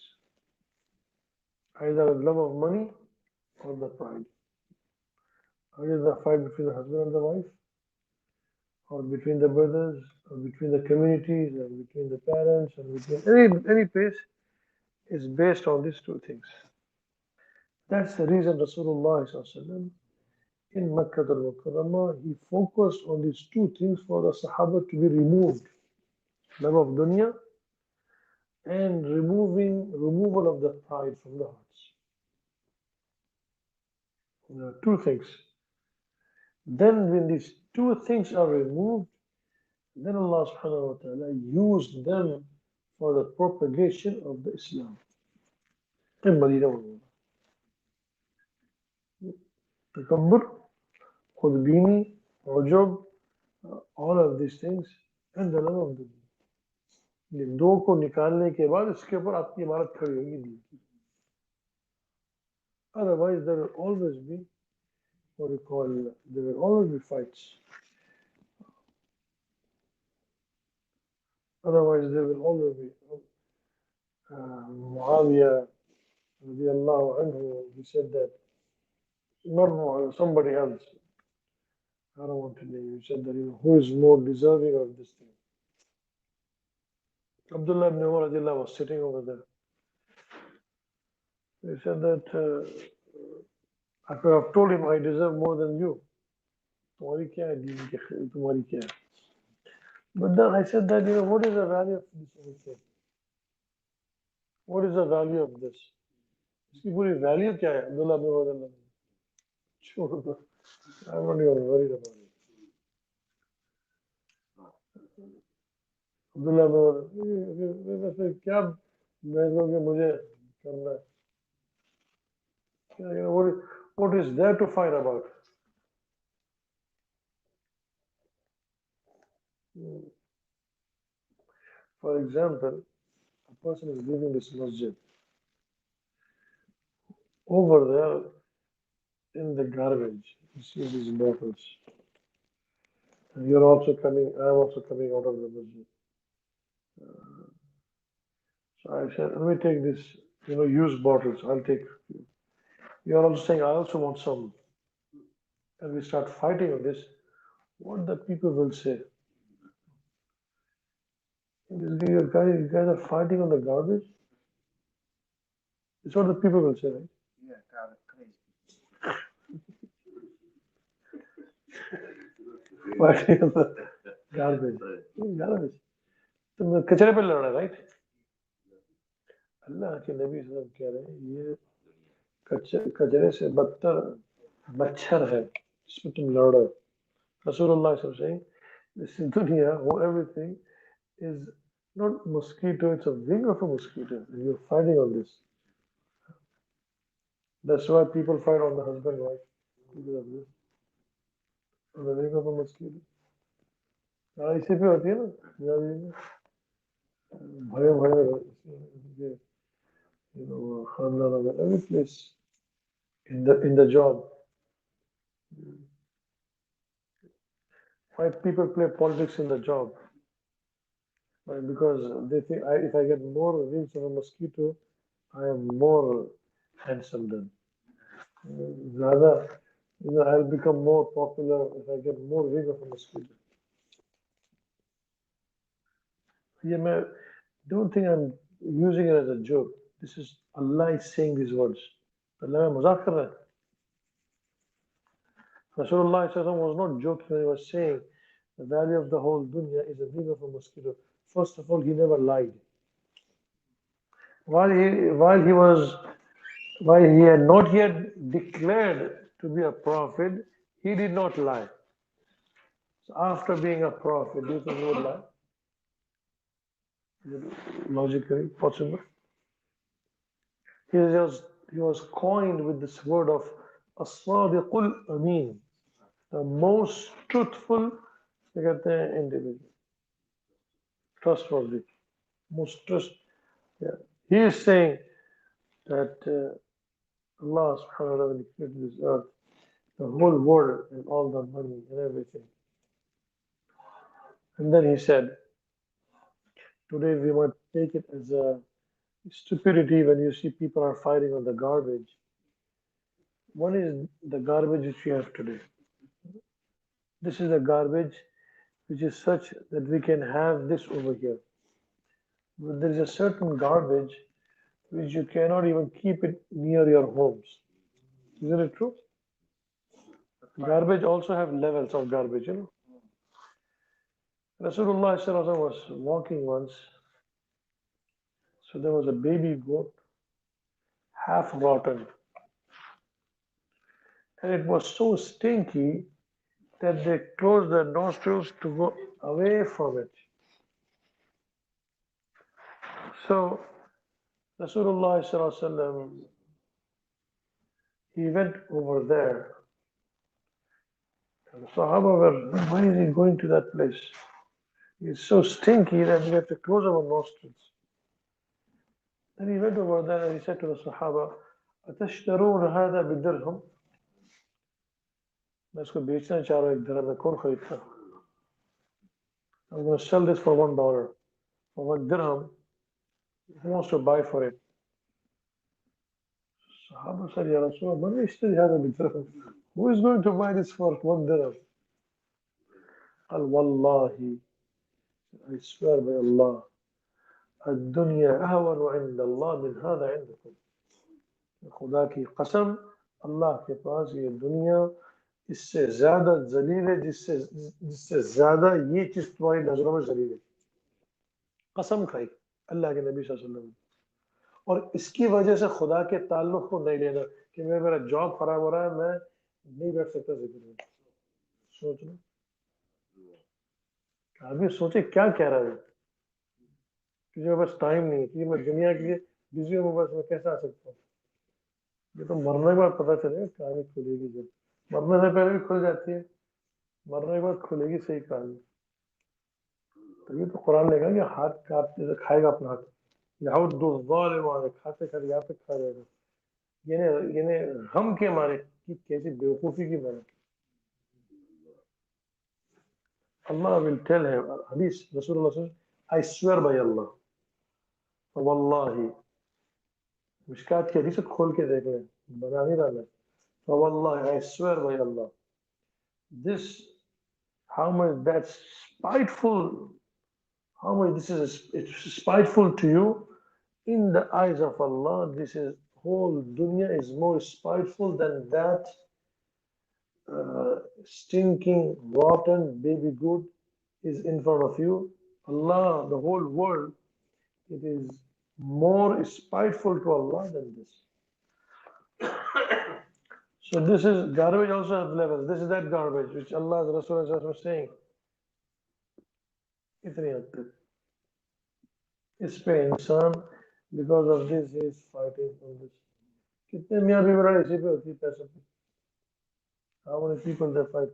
Either the love of money or the pride. Either the fight between the husband and the wife, or between the brothers, or between the communities, or between the parents, or between any place is based on these two things. That's the reason Rasulullah in Makkah al-Mukarramah, he focused on these two things for the Sahaba to be removed: love of dunya and removal of the pride from the hearts. Two things. Then when these two things are removed, then Allah subhanahu wa ta'ala used them for the propagation of the Islam in Medina Munawwara. Takabbur, khudbini, ujub, all of these things, and the love of dunya. ये दो को निकालने के बाद इसके ऊपर आपकी इमारत खड़ी होगी दीन की. Otherwise, there will always be what we call, there will always be fights. Otherwise, there will always be. Muawiyah, radiallahu anhu, he said that, not Muawiyah, somebody else, I don't want to name, he said that, who is more deserving of this thing? Abdullah ibn Umar radiallahu was sitting over there. He said that, I could have told him I deserve more than you. तुम्हारी क्या है दीन की तुम्हारी क्या है? But then I said that, what is the value of this whole thing? What is the value of this? इसकी पूरी value क्या है? Abdullah ibn Umar radiallahu anhu. छोड़ दो. I'm not even worried about it. Abdullah ibn Umar, वैसे क्या मेरे मुझे करना है? What is there to fight about? For example, a person is leaving this masjid. Over there in the garbage, you see these bottles. And you're also coming, I'm also coming out of the masjid. So I said, let me take this, used bottles, I'll take. You're also saying, I also want some. And we start fighting on this. What the people will say? You guys are fighting on the garbage? It's what the people will say, right? Yeah, crazy. Fighting on the garbage. Garbage. तुम कचरे पे लड़ रहे, right? अल्लाह के नबी सल्लल्लाहु अलैहि वसल्लम कह रहे हैं ये कचरे से बदतर मच्छर है जिसमें तुम लड़ रहे हो. Rasulullah is saying, this is dunya, everything is not mosquito, it's a wing of a mosquito, and you're fighting on this. That's why people fight on the husband and wife. Because of this. On the wing of a mosquito. इसी पे होती है ना भय भय खानदानों में every place in the job. Why people play politics in the job? Right? Because they think if I get more wings of a mosquito, I am more handsome than. Rather, I'll become more popular if I get more wings of a mosquito. Yeah, don't think I'm using it as a joke. This is Allah is saying these words. Allah mazak kar raha hai. Rasulullah was not joking when he was saying the value of the whole dunya is a wing of a mosquito. First of all, he never lied. While he had not yet declared to be a prophet, he did not lie. So after being a prophet, do you think he would lie? Is it logically possible? He was coined with this word of as-sadiqul amin, the most truthful individual, trustworthy, most trust. Yeah. He is saying that Allah subhanahu wa ta'ala, when He created this earth, the whole world and all the money and everything. And then He said, today we might take it as a stupidity when you see people are fighting on the garbage. What is the garbage which we have today? This is a garbage which is such that we can have this over here. But there is a certain garbage which you cannot even keep it near your homes. Isn't it true? Garbage also have levels of garbage, you know. Rasulullah sallallahu alaihi wasallam was walking once, so there was a baby goat, half rotten, and it was so stinky that they closed their nostrils to go away from it. So Rasulullah sallallahu alaihi wasallam, he went over there. And the Sahaba were, why is he going to that place? It's so stinky that we have to close our nostrils. Then he went over there and he said to the Sahaba, أتشترون هذا بدرهم? मैं इसको बेचना चाह रहा हूँ एक dirham में कौन खरीदता? I'm going to sell this for $1. For 1 dirham, who wants to buy for it? Sahaba said, Ya Rasulullah, man yashtari hadha bidirham. Who is going to buy this for 1 dirham? Al Wallahi, I swear by Allah, الدنيا أهون عند الله من هذا عندكم. खुदा की कसम, अल्लाह के पास ये दुनिया इससे ज्यादा जलील है जिससे ज्यादा ये चीज तुम्हारी नजरों में जलील है. कसम खाई अल्लाह के नबी सल्लल्लाहु अलैहि वसल्लम. और इसकी वजह से खुदा के ताल्लुक को नहीं लेना कि मेरा जॉब खराब हो रहा है, मैं नहीं बैठ सकता जिक्र में. सोच लो, आदमी सोचे क्या कह रहा है कि जो बस टाइम नहीं कि मैं दुनिया के लिए बिजी हूँ, बस मैं कैसे आ सकता हूँ. ये तो मरने के बाद पता चलेगा कहानी खुलेगी. जब मरने से पहले भी खुल जाती है, मरने के बाद खुलेगी सही कहानी. तभी तो कुरान ने कहा कि हाथ काट जैसे खाएगा अपना हाथ, खाते खाते यहाँ पे खा जाएगा. यानी हम के मारे कि कैसी बेवकूफी की मारे. Allah will tell him, Hadith, Rasulullah says, I swear by Allah, Wallahi, Mishkat की हदीस खोल के देख लें, बना नहीं रहा मैं. Wallahi, I swear by Allah, this, how much that's spiteful, how much this is it's spiteful to you, in the eyes of Allah, this is whole dunya is more spiteful than that stinking, rotten baby goat is in front of you. Allah, the whole world, it is more spiteful to Allah than this. So this is garbage also has levels. This is that garbage which Allah's Rasul was saying. इतनी हद तक इस पे इंसान because of this he is fighting on this. कितने मियाँ बीवी इसी पे होती है पैसे पे. How many people they fight,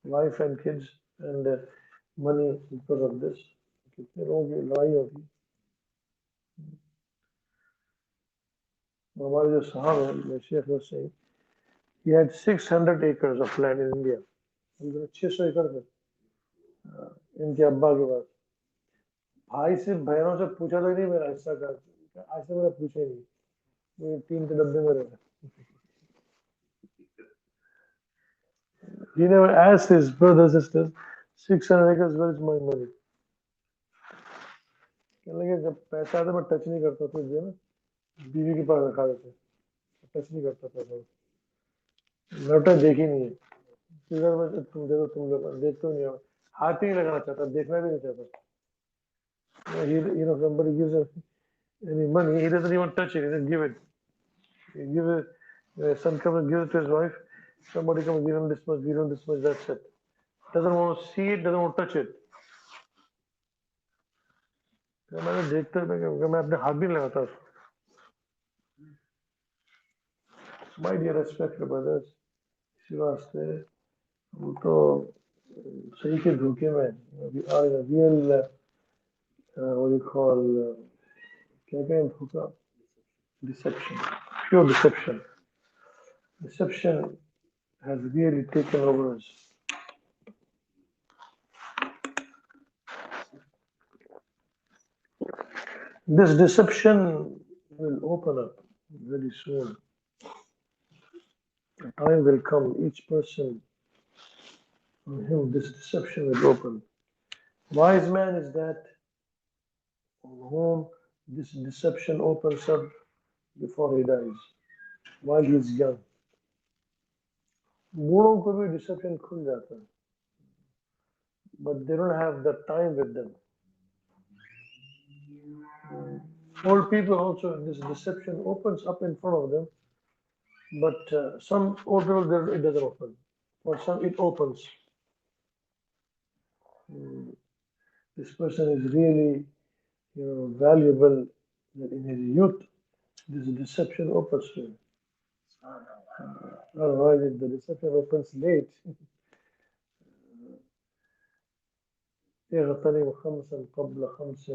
wife and kids and money because of this. कितने लोगों की लड़ाई होती है. हमारे जो साहब है Sheikh was saying, he had 600 acres of land in India. 600 एकड़ थे इनके अब्बा के पास. भाई से बहनों से पूछा तो नहीं मेरा हिस्सा का, आज से मेरा पूछे नहीं, ये 3 के डब्बे में रहे. He never asked his brothers and sisters, 600 acres, where is my money? कहने लगे जब पैसा आता मैं टच नहीं करता तो जो ना बीवी के पास रखा देते, टच नहीं करता पैसा. लौटा देखी नहीं है, इधर में तुम देखो, तुम लोग देखते नहीं हो, हाथ ही नहीं लगाना चाहता, देखना भी नहीं चाहता. Somebody gives any money, he doesn't even touch it, he just give it. He give it, son comes and gives it to his wife, somebody comes, give him this much, that's it. Doesn't want to see it, doesn't want to touch it. मैंने देखता मैं अपने हाथ भी नहीं लगाता. My dear respected brothers, इसी वास्ते वो तो सही के धोखे में, we are in a real what do you call क्या कहें धोखा, deception, pure deception. Deception has really taken over us. This deception will open up very soon. The time will come, each person, on him this deception will open. Wise man is that on whom this deception opens up before he dies, while he is young. बूढ़ों को भी dissipation खुल जाता है, but they don't have the time with them. Old people also, this deception opens up in front of them, but some old people it doesn't open. For some it opens. This person is really, valuable. That in his youth, this deception opens to him. Otherwise, if the deception opens late, اغتنم خمسا قبل خمس,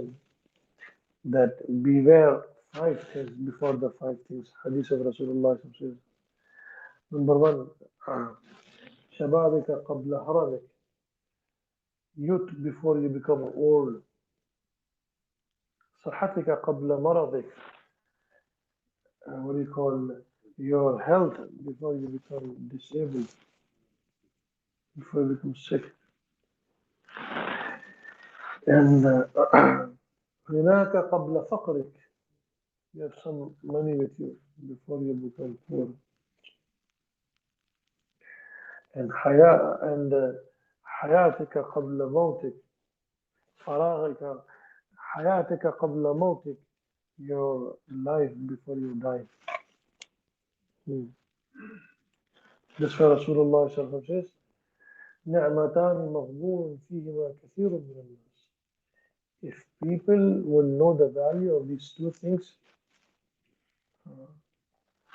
that beware 5 things before the 5 things. Hadith of Rasulullah says. Number one, شبابك قبل هرمك, youth before you become old. صحتك قبل مرضك, what do you call your health before you become disabled, before you become sick. And غناك قبل فقرك, you have some money with you before you become poor. And حياتك قبل موتك, فراغك, حياتك قبل موتك, your life before you die. That's why Rasulullah says, نعمتان مغبون فيهما كثير من الناس. If people would know the value of these two things,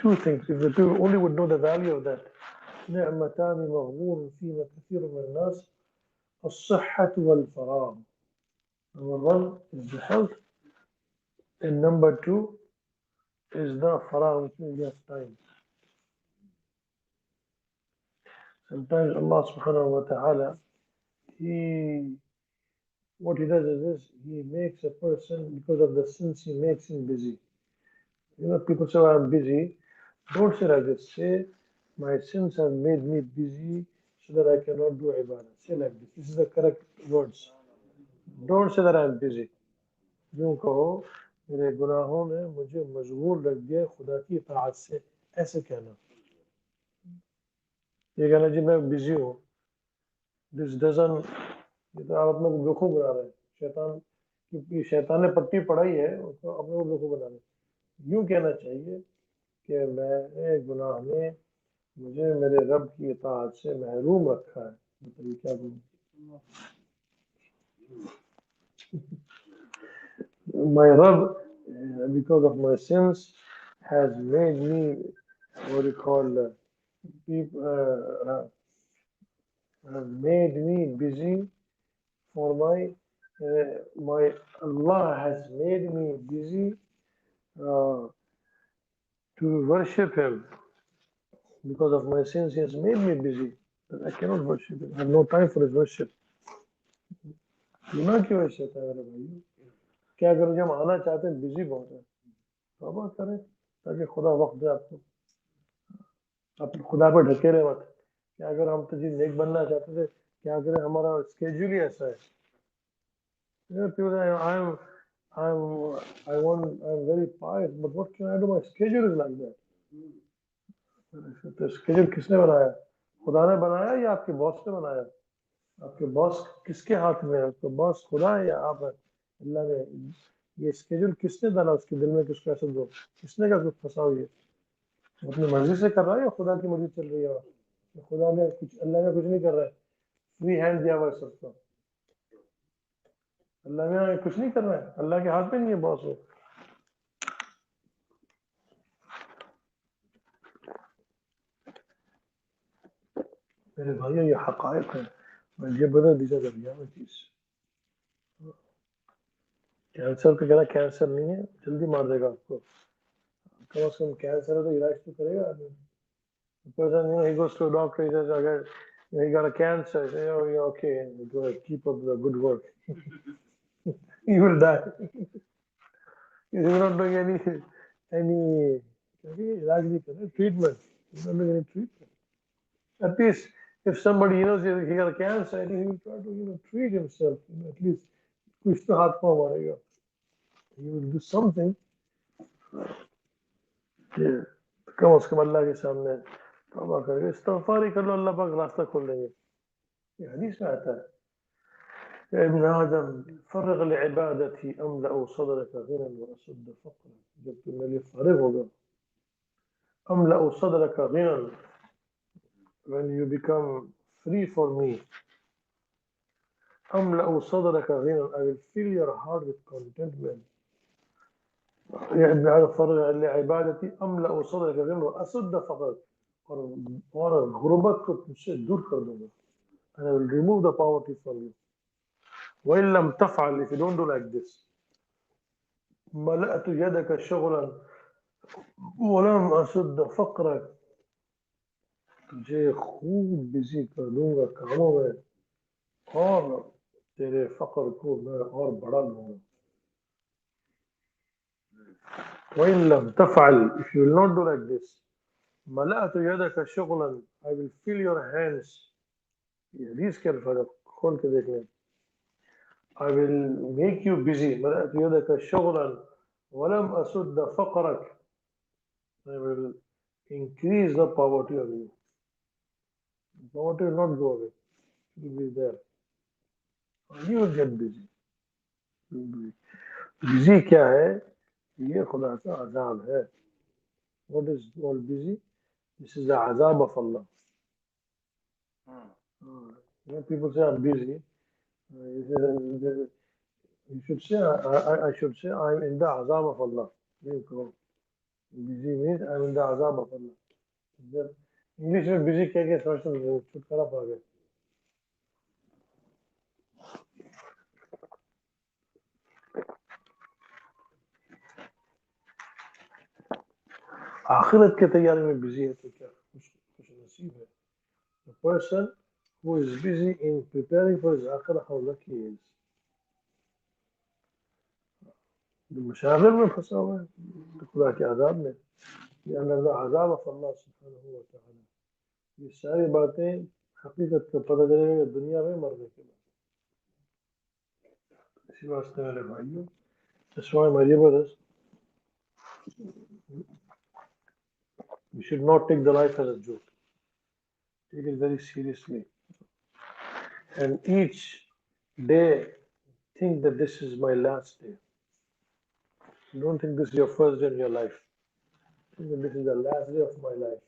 if the people only would know the value of that, نعمتان مغبون فيهما كثير من الناس, الصحة والفراغ. Number one is the health, and number two is the faragh, which means you have time. Sometimes Allah subhanahu wa ta'ala, what he does is this, he makes a person, because of the sins, he makes him busy. People say, I'm busy. Don't say like this. Say, my sins have made me busy so that I cannot do ibadah. Say like this. This is the correct words. Don't say that I'm busy. यूं कहो, मेरे गुनाहों ने मुझे मशगूल रख दिया खुदा की इताअत से. ऐसे कहना. ये कहना जी मैं बिजी हूँ. This doesn't, ये तो आप अपने को बेवकूफ बना रहे हैं. शैतान, क्योंकि शैतान ने पट्टी पढ़ाई है, उसको अपने को बेवकूफ बना रहे हैं. यूं कहना चाहिए कि मैंने गुनाह में मुझे मेरे रब की इताअत से महरूम रखा है. बताइए क्या बोलूं. My Rabb, because of my sins, has made me, what do you call, has made me busy for my Allah has made me busy to worship Him. Because of my sins, He has made me busy. I cannot worship Him. I have no time for His worship. गुनाह की वजह से है मेरे भाई. क्या करो, जब आना चाहते हैं बिजी बहुत है. तौबा करें ताकि खुदा वक्त दे आपको. आप खुदा पर ढके रहे मत. क्या अगर हम तो जी नेक बनना चाहते थे, क्या करें, हमारा स्केड्यूल ही ऐसा है. People say, I'm very pious, but what can I do? My schedule is like that. तो स्केड्यूल किसने बनाया? खुदा ने बनाया या आपके बॉस ने बनाया? आपके बॉस किसके हाथ में है? आपका बॉस खुदा है या आप है? अल्लाह ने. ये स्केड्यूल किसने डाला उसके दिल में, किसको ऐसा दो, किसने का कुछ फंसा हुई है? अपनी मर्जी से कर रहा है या खुदा की मर्जी चल रही है? खुदा ने कुछ, अल्लाह ने कुछ नहीं कर रहा है. फ्री हैंड दिया हुआ है सबको. अल्लाह ने कुछ नहीं कर रहा है. अल्लाह के हाथ में नहीं है बॉस हो. मेरे भाइयों, ये हकायक है. ये बदल दीजिए कर दिया मैं चीज. कैंसर का कहना कैंसर नहीं है, जल्दी मार देगा आपको. कम से कम कैंसर है तो इलाज तो करेगा आदमी. person, he goes to a doctor, he says, okay, he got a cancer. I say, oh, you're okay, go ahead, keep up the good work. You will die. He's not doing any treatment. He's not doing any treatment. At least, if somebody knows he got a cancer, he will try to treat himself. At least, कुछ तो हाथ पाँव मारेगा. He will do something. कम से कम अल्लाह के सामने तौबा करेंगे, इस्तिग़फ़ार ही कर लो, अल्लाह पाक रास्ता खोल देंगे। ये हदीस में आता है, या इब्न आदम फर्ग़ लिइबादती अमलअ सदरक गिनन व असुद्द फ़क़्रक, जब तू मेरे लिए फारिग होगा, अमलअ सदरक गिनन, when you become free for me, أملأ صدرك غنى, I will fill your heart with contentment. يا ابن هذا فرغ لعبادتي أملأ صدرك غنى وأسد فقط, और गुर्बत को तुझसे दूर कर दूंगा, and I will remove the poverty from you. وإن لم تفعل, if you don't do like this, ملأت يدك شغلا ولم أسد فقرك, तुझे खूब बिजी कर दूंगा कामों में, और तेरे फकर को मैं और बढ़ा दूंगा. وإن لم تفعل, if you will not do like this, ملأت يدك شغلا, I will fill your hands. حدیث کے الفاظ کھول کے دیکھ لیں. I will make you busy. ملأت يدك شغلا ولم أسد فقرك, I will increase the poverty of you. Poverty will not go away, it will be there. You will get busy. Busy क्या है? ये खुदा का अजाब है. What is called busy? This is the azab of Allah. People say I'm busy. You should say, I should say, I'm in the azab of Allah. Busy means I'm in the azab of Allah. English में busy कह के समझते हैं, छुटकारा पा गए. आखिरत के तैयारी में busy है तो क्या कुछ नसीब है. The person who is busy in preparing for his akhirah, how lucky he is. जो मुशागिल में फंसा हुआ है तो खुदा के अजाब में, ये अजाब ऑफ अल्लाह सुब्हानहू व तआला. ये सारी बातें हकीकत का पता चलेगा दुनिया में मरने के बाद. इसी वास्ते मेरे भाइयों, that's why my dear brothers, we should not take the life as a joke. Take it very seriously, and each day think that this is my last day. Don't think this is your first day in your life. Think that this is the last day of my life.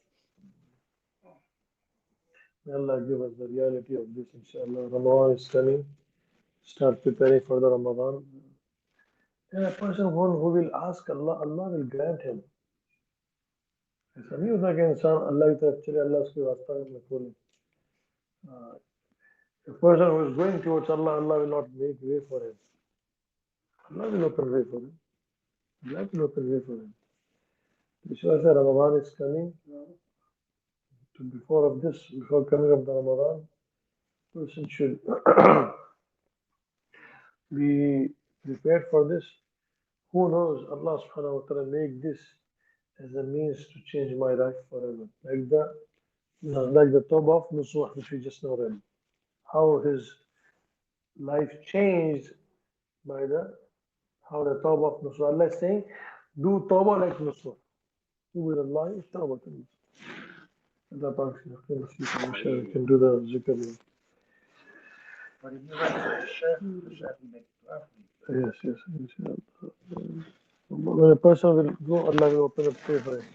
May Allah give us the reality of this, inshallah. Ramadan is coming. Start preparing for the Ramadan. And a person who will ask Allah, Allah will grant him. ऐसा नहीं होता कि इंसान अल्लाह की तरफ चले, अल्लाह उसके रास्ता में खोले. A person who is going towards Allah, Allah will not make way for him. Allah will open way for him. Allah will open way for him. Vishwas Ramadan is coming. Before coming of the Ramadan, person should be prepared for this. Who knows, Allah subhanahu wa ta'ala make this as a means to change my life forever. Like the Tawbah of Nusuh, which we just know read. How his life changed by how the Tawbah of Nusuh. Allah is saying, do Tawbah like Nusuh. Do with Allah is Tawbah to Nusuh. Allah can do the Zikar. Yes, inshallah. When a person will go, Allah will open up way for him.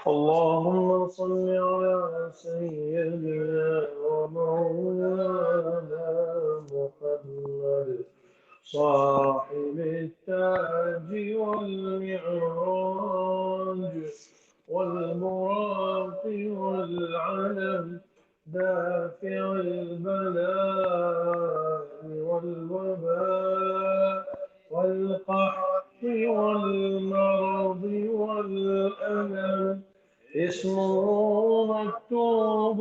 اللهم صل على سيدنا ومولانا محمد صاحب التاج والمعراج والبراق والعلم دافع البلاء والوباء والقحط والمرض والألم، اسمه مكتوب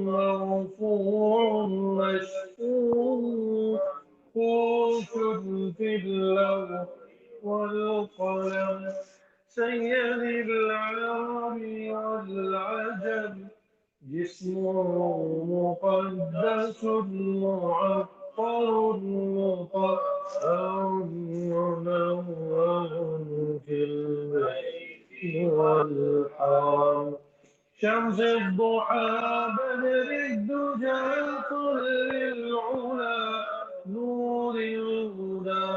مرفوع مشفوع قوت في اللوح والقلم، سيد العرب والعجم، جسمه مقدس معطر مطهر منور في البيت والحرم، شمس الضحى بدر الدجى طل العلا، نور الهدى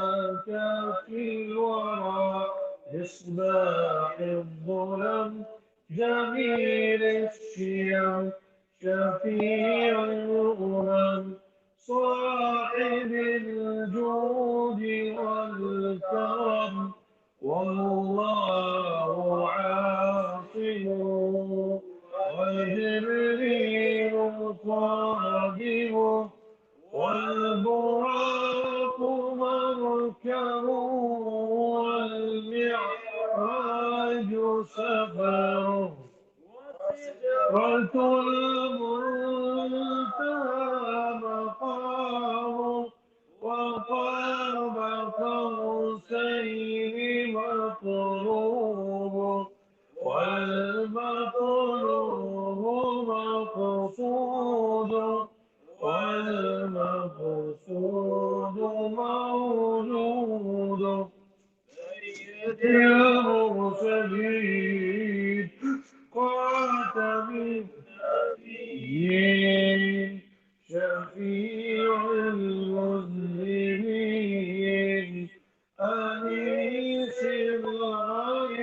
كافي الورى، مصباح الظلم جميل الشيم، شفيع الأمم صاحب الجود والكرم، والله عاصمه وجبريل قادمه، والبراق مركب والمعراج سفر، سدرة المنتهى مقام، وقاب قوسين مطلوب، والمطلوب مقصود، والمقصود موجود، سيد المرسلين خاتم النبيين، شفيع المذنبين، أنيس الغريبين،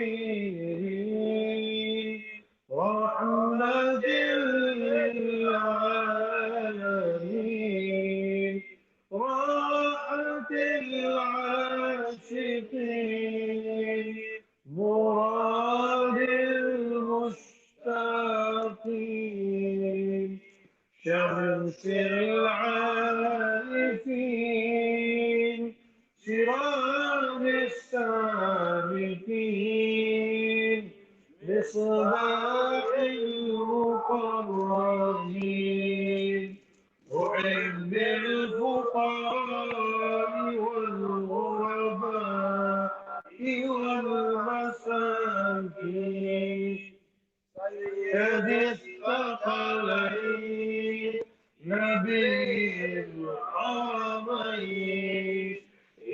رحمة للعالمين، راحة العاشقين، مراد المشتاقين، شمس العارفين، سراج السالكين، مصباح المقربين، محب الفقراء والغرباء والمساكين، سيد الثقلين، نبي الحرمين،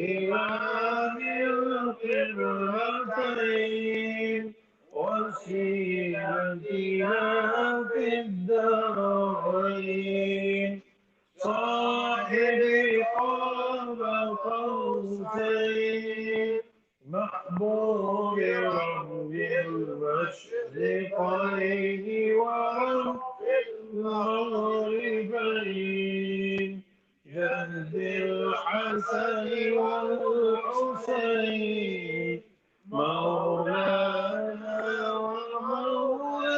إمام القبلتين، وسيلتنا في الدارين، صاحب قاب قوسين، محبوب رب المشرقين ورب المغربين، جد الحسن والحسين، مولانا ومولى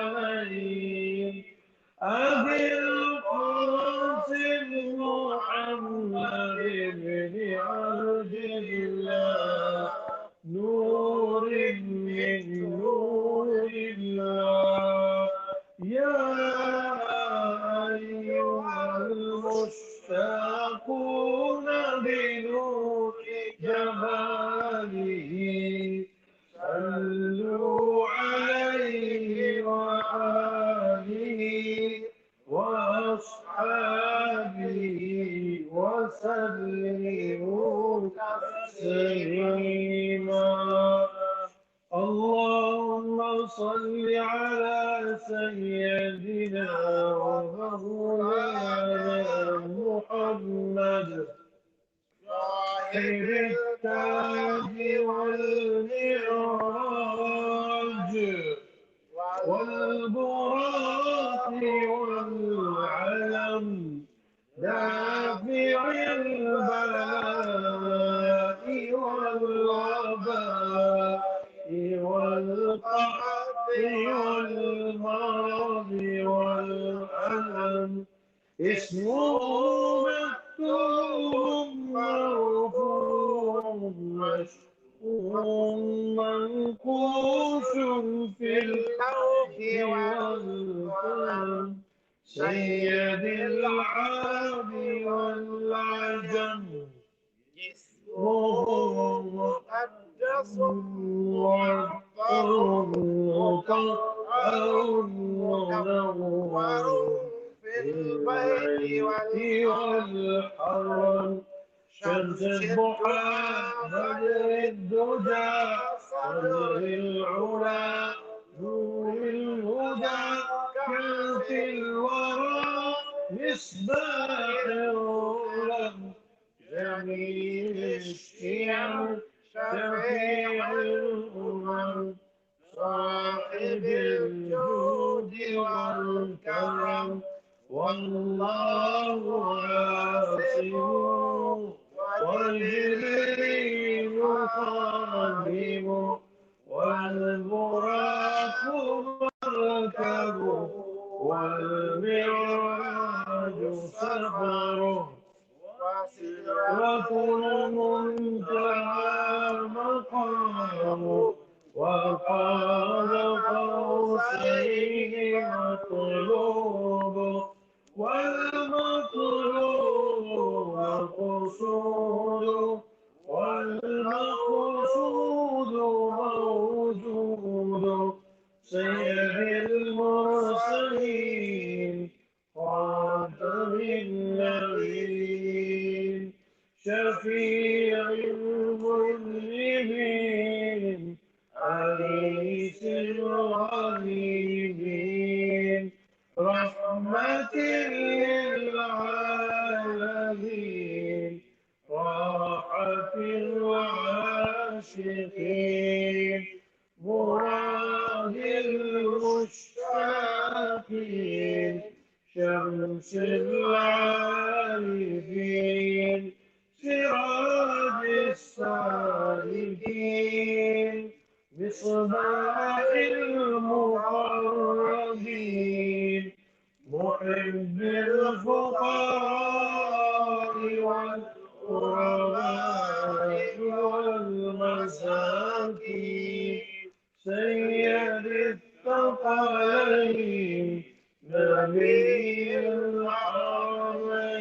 الثقلين، أبي القاسم محمد بن عبد الله، نور من نور الله، يا أيها المشتاقون بنور جماله، صلوا عليه وآله وأصحابه وسلموا تسليما. اللهم صل على سيدنا ومولانا محمد، صاحب التاج والمعراج والبراق والعلم، دافع البلاء والوباء والقحط والمرض والألم، اسمه مكتوب مرفوع مشؤوم منقوش في اللوح والقلم سيد العرب والعجم اسمه مقدس معطر مطهر منور في البيت والحرم شمس الضحى بدر الدجى صدر العلا نور الهدى كنف الورى مصباح الرحم جميل الشيم شفيع الأمم صاحب الجود والكرم والله عاصم والجبريل خادم والبراق مركبه والمعراج سفره وسدرة المنتهى مقامه وقال قوسين مطلوب والمطلوب مقصود والمقصود موجود سيد المرسلين خاتم النبيين شفيع المذنبين أنيس الغريبين رحمة للعالمين راحة العاشقين مراد المشتاقين شمس العارفين سراج السالكين مصباح المقربين محب الفقراء والغرباء والمساكين سيد الثقلين نبي الحرمين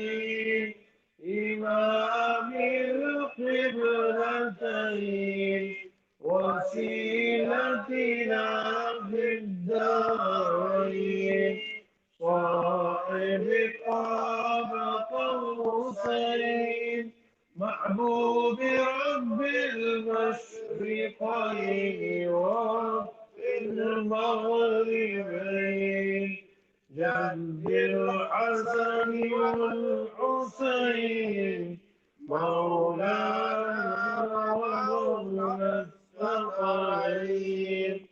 إمام القبلتين وسيلتنا في الدارين صاحب قاب قوسين محبوب رب المشرقين ورب المغربين جد الحسن والحسين مولانا ومولى الثقلين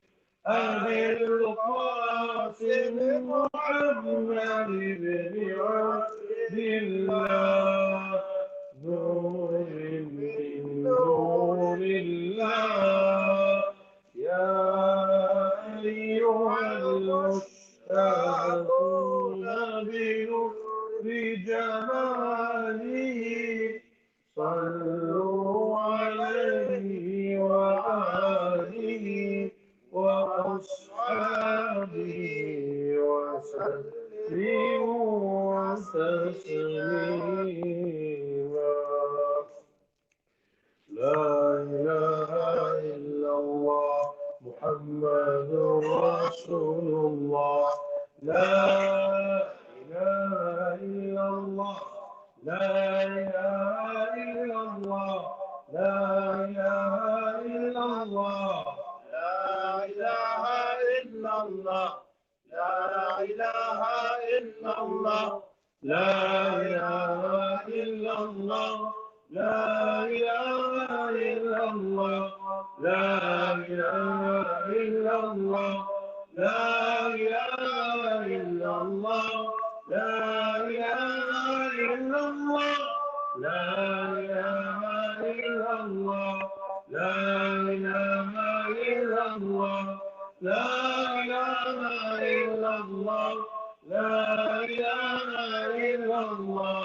أبي القاسم محمد بن عبد الله نور من نور الله يا أيها المشتاقون بنور جماله صلوا عليه وآله وأصحابه وسلموا تسليما لا إله إلا الله محمد رسول الله لا إله إلا الله لا إله إلا الله لا إله إلا الله لا إله إلا الله لا إله إلا الله لا إله إلا الله لا إله إلا الله لا إله إلا الله لا إله إلا الله لا إله إلا الله لا إله إلا الله لا إله إلا الله لا إله إلا الله لا إله إلا الله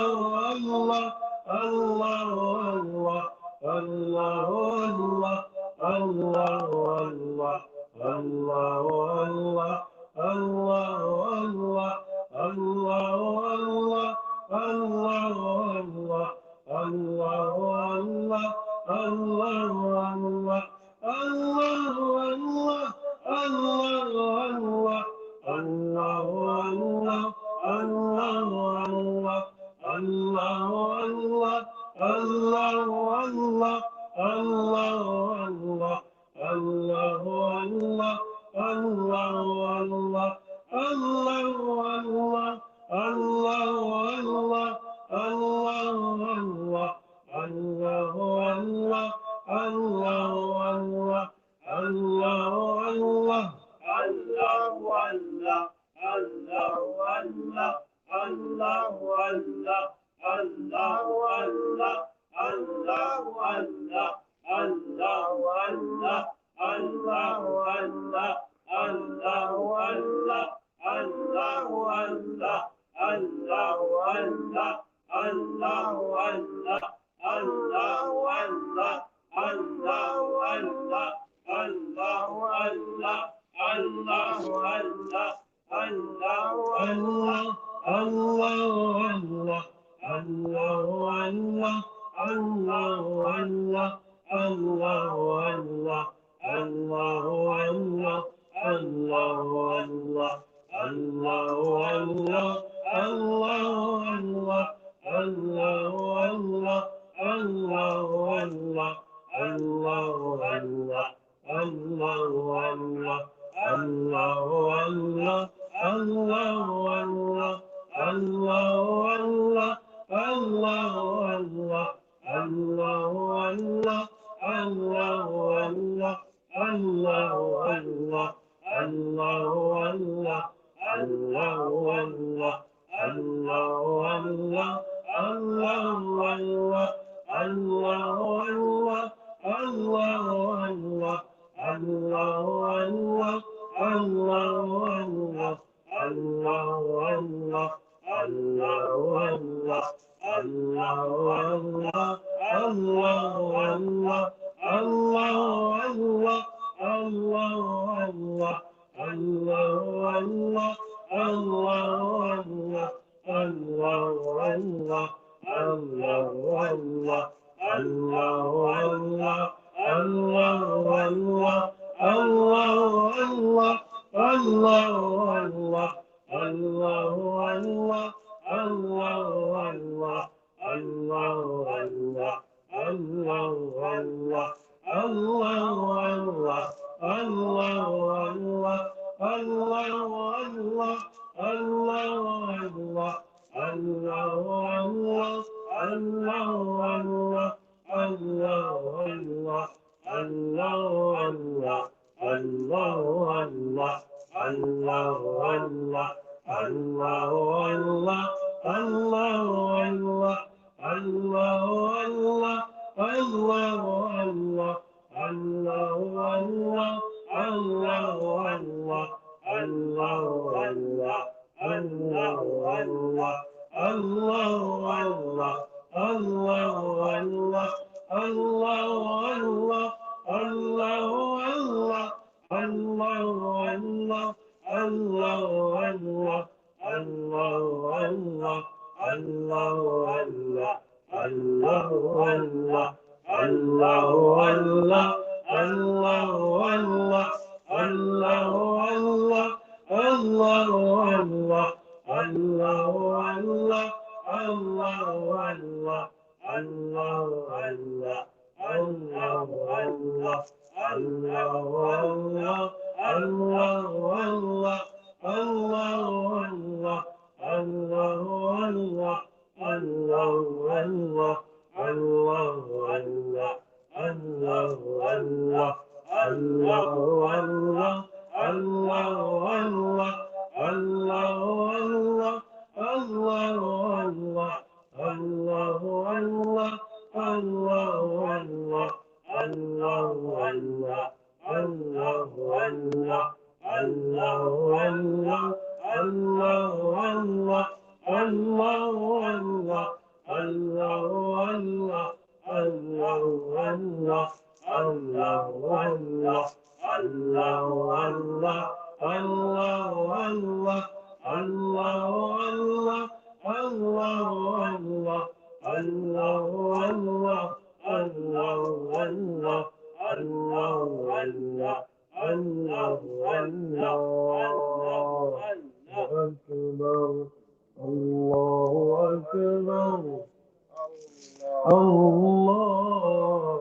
الله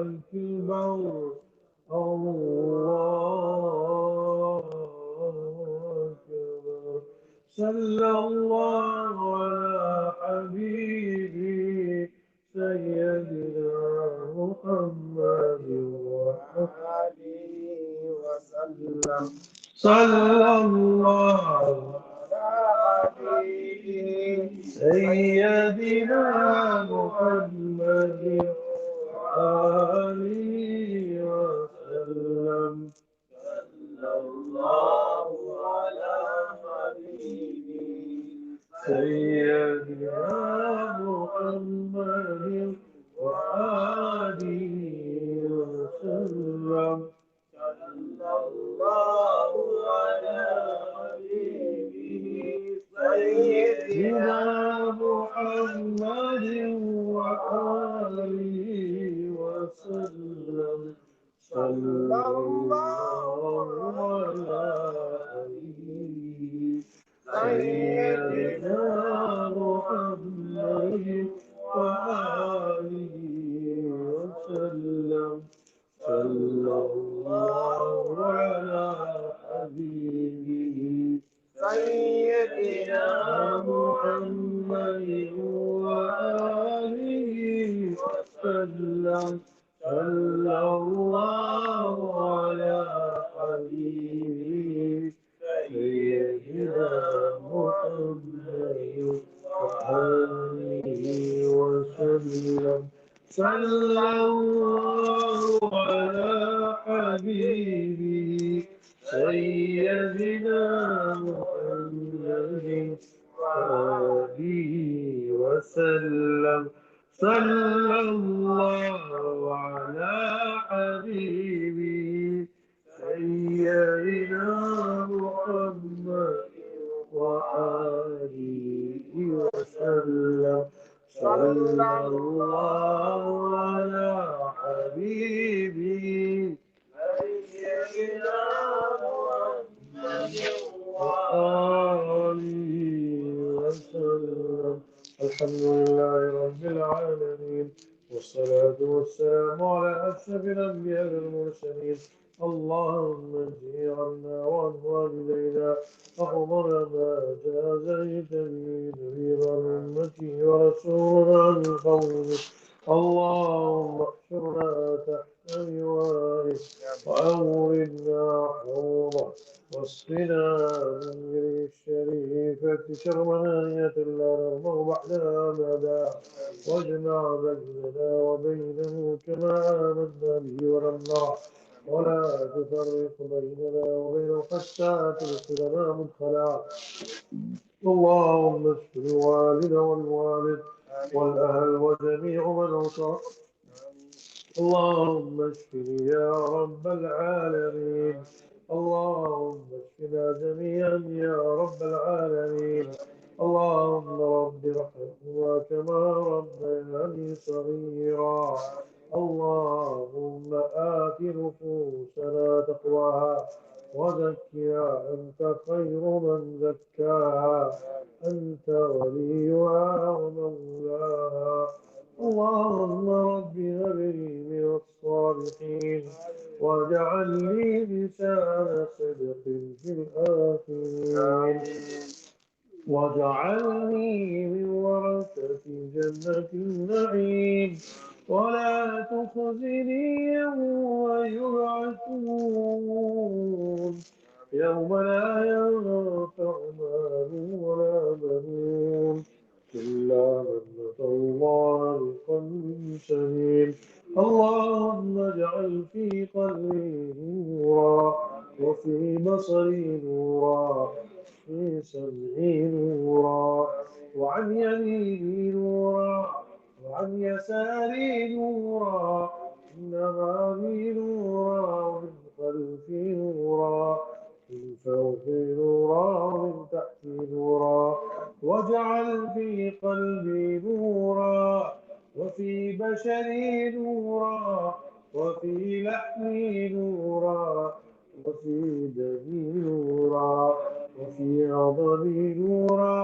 أكبر. الله أكبر. صلى الله على حبيبي سيدنا محمد وآله وسلم. صلى الله سيدنا محمد وآله وسلم. صلى الله على حبيبي سيدنا محمد وآله وسلم. صلى الله على حبيبه سيدنا محمد وآله وسلم. صلى الله على حبيبه سيدنا محمد وآله وسلم. صلى الله على حبيبه سيدنا محمد وآله وسلم. صلى الله على حبيبه سيدنا محمد وآله وسلم. صلى الله على حبيبه سيدنا محمد وآله وسلم. صلى الله على حبيبه سيدنا محمد وآله وسلم. صلى الله على حبيبي سيدنا محمد وآله وسلم. الحمد لله رب العالمين، والصلاة والسلام على أشرف الأنبياء والمرسلين. اللهم اجعلنا وعن والدينا أفضل ما جاز لجميع نبينا الأمة ورسولنا من قوله. اللهم احشرنا تحت لوائه وأوردنا حوضه واسقنا من يده الشريفة شربانية لا نرمى بعدها أبدا، واجمع بيننا وبينه كما آمنا به ولم نره، ولا تفرق بيننا وبينه حتى تدخلنا مدخلا. اللهم اشف الوالد والوالد والأهل وجميع من أوصى. اللهم اشفني يا رب العالمين. اللهم اشفنا جميعا يا رب العالمين. اللهم رب ارحمهما كما ربياني صغيرا. اللهم آت نفوسنا تقواها وزكها أنت خير من زكاها، أنت وليها ومولاها. اللهم رب هب لي من الصالحين واجعل لي لسان صدق في الآخرين، واجعلني من ورثة جنة النعيم، ولا تخزني يوم يبعثون، يوم لا ينفع مال ولا بنون إلا من أتى الله بقلب سليم. اللهم اجعل في قلبي نورا، وفي بصري نورا، في سمعي نورا، وعن يميني نورا، وعن يساري نورا، من أمامي نورا، ومن خلفي نورا، من فوقي نورا، ومن تحتي نورا. واجعل في قلبي نورا، وفي بشري نورا، وفي لحمي نورا، وفي دمي نورا، وفي عظمي نورا،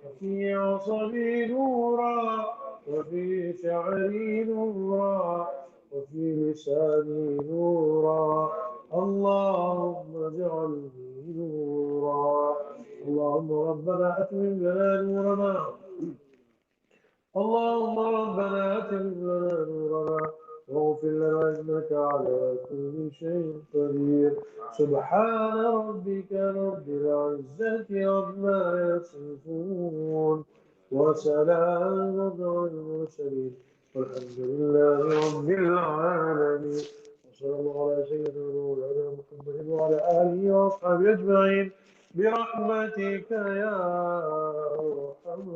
وفي عصبي نورا، وفي شعري نورا وفي لساني نورا اللهم اجعلني نورا اللهم ربنا أتمم لنا نورنا اللهم ربنا أتمم لنا نورنا واغفر لنا إنك على كل شيء قدير سبحان ربك رب العزة عما يصفون وسلام على المرسلين والحمد لله رب العالمين وصلى الله على سيدنا مولانا محمد وعلى آله وأصحابه أجمعين برحمتك يا أرحم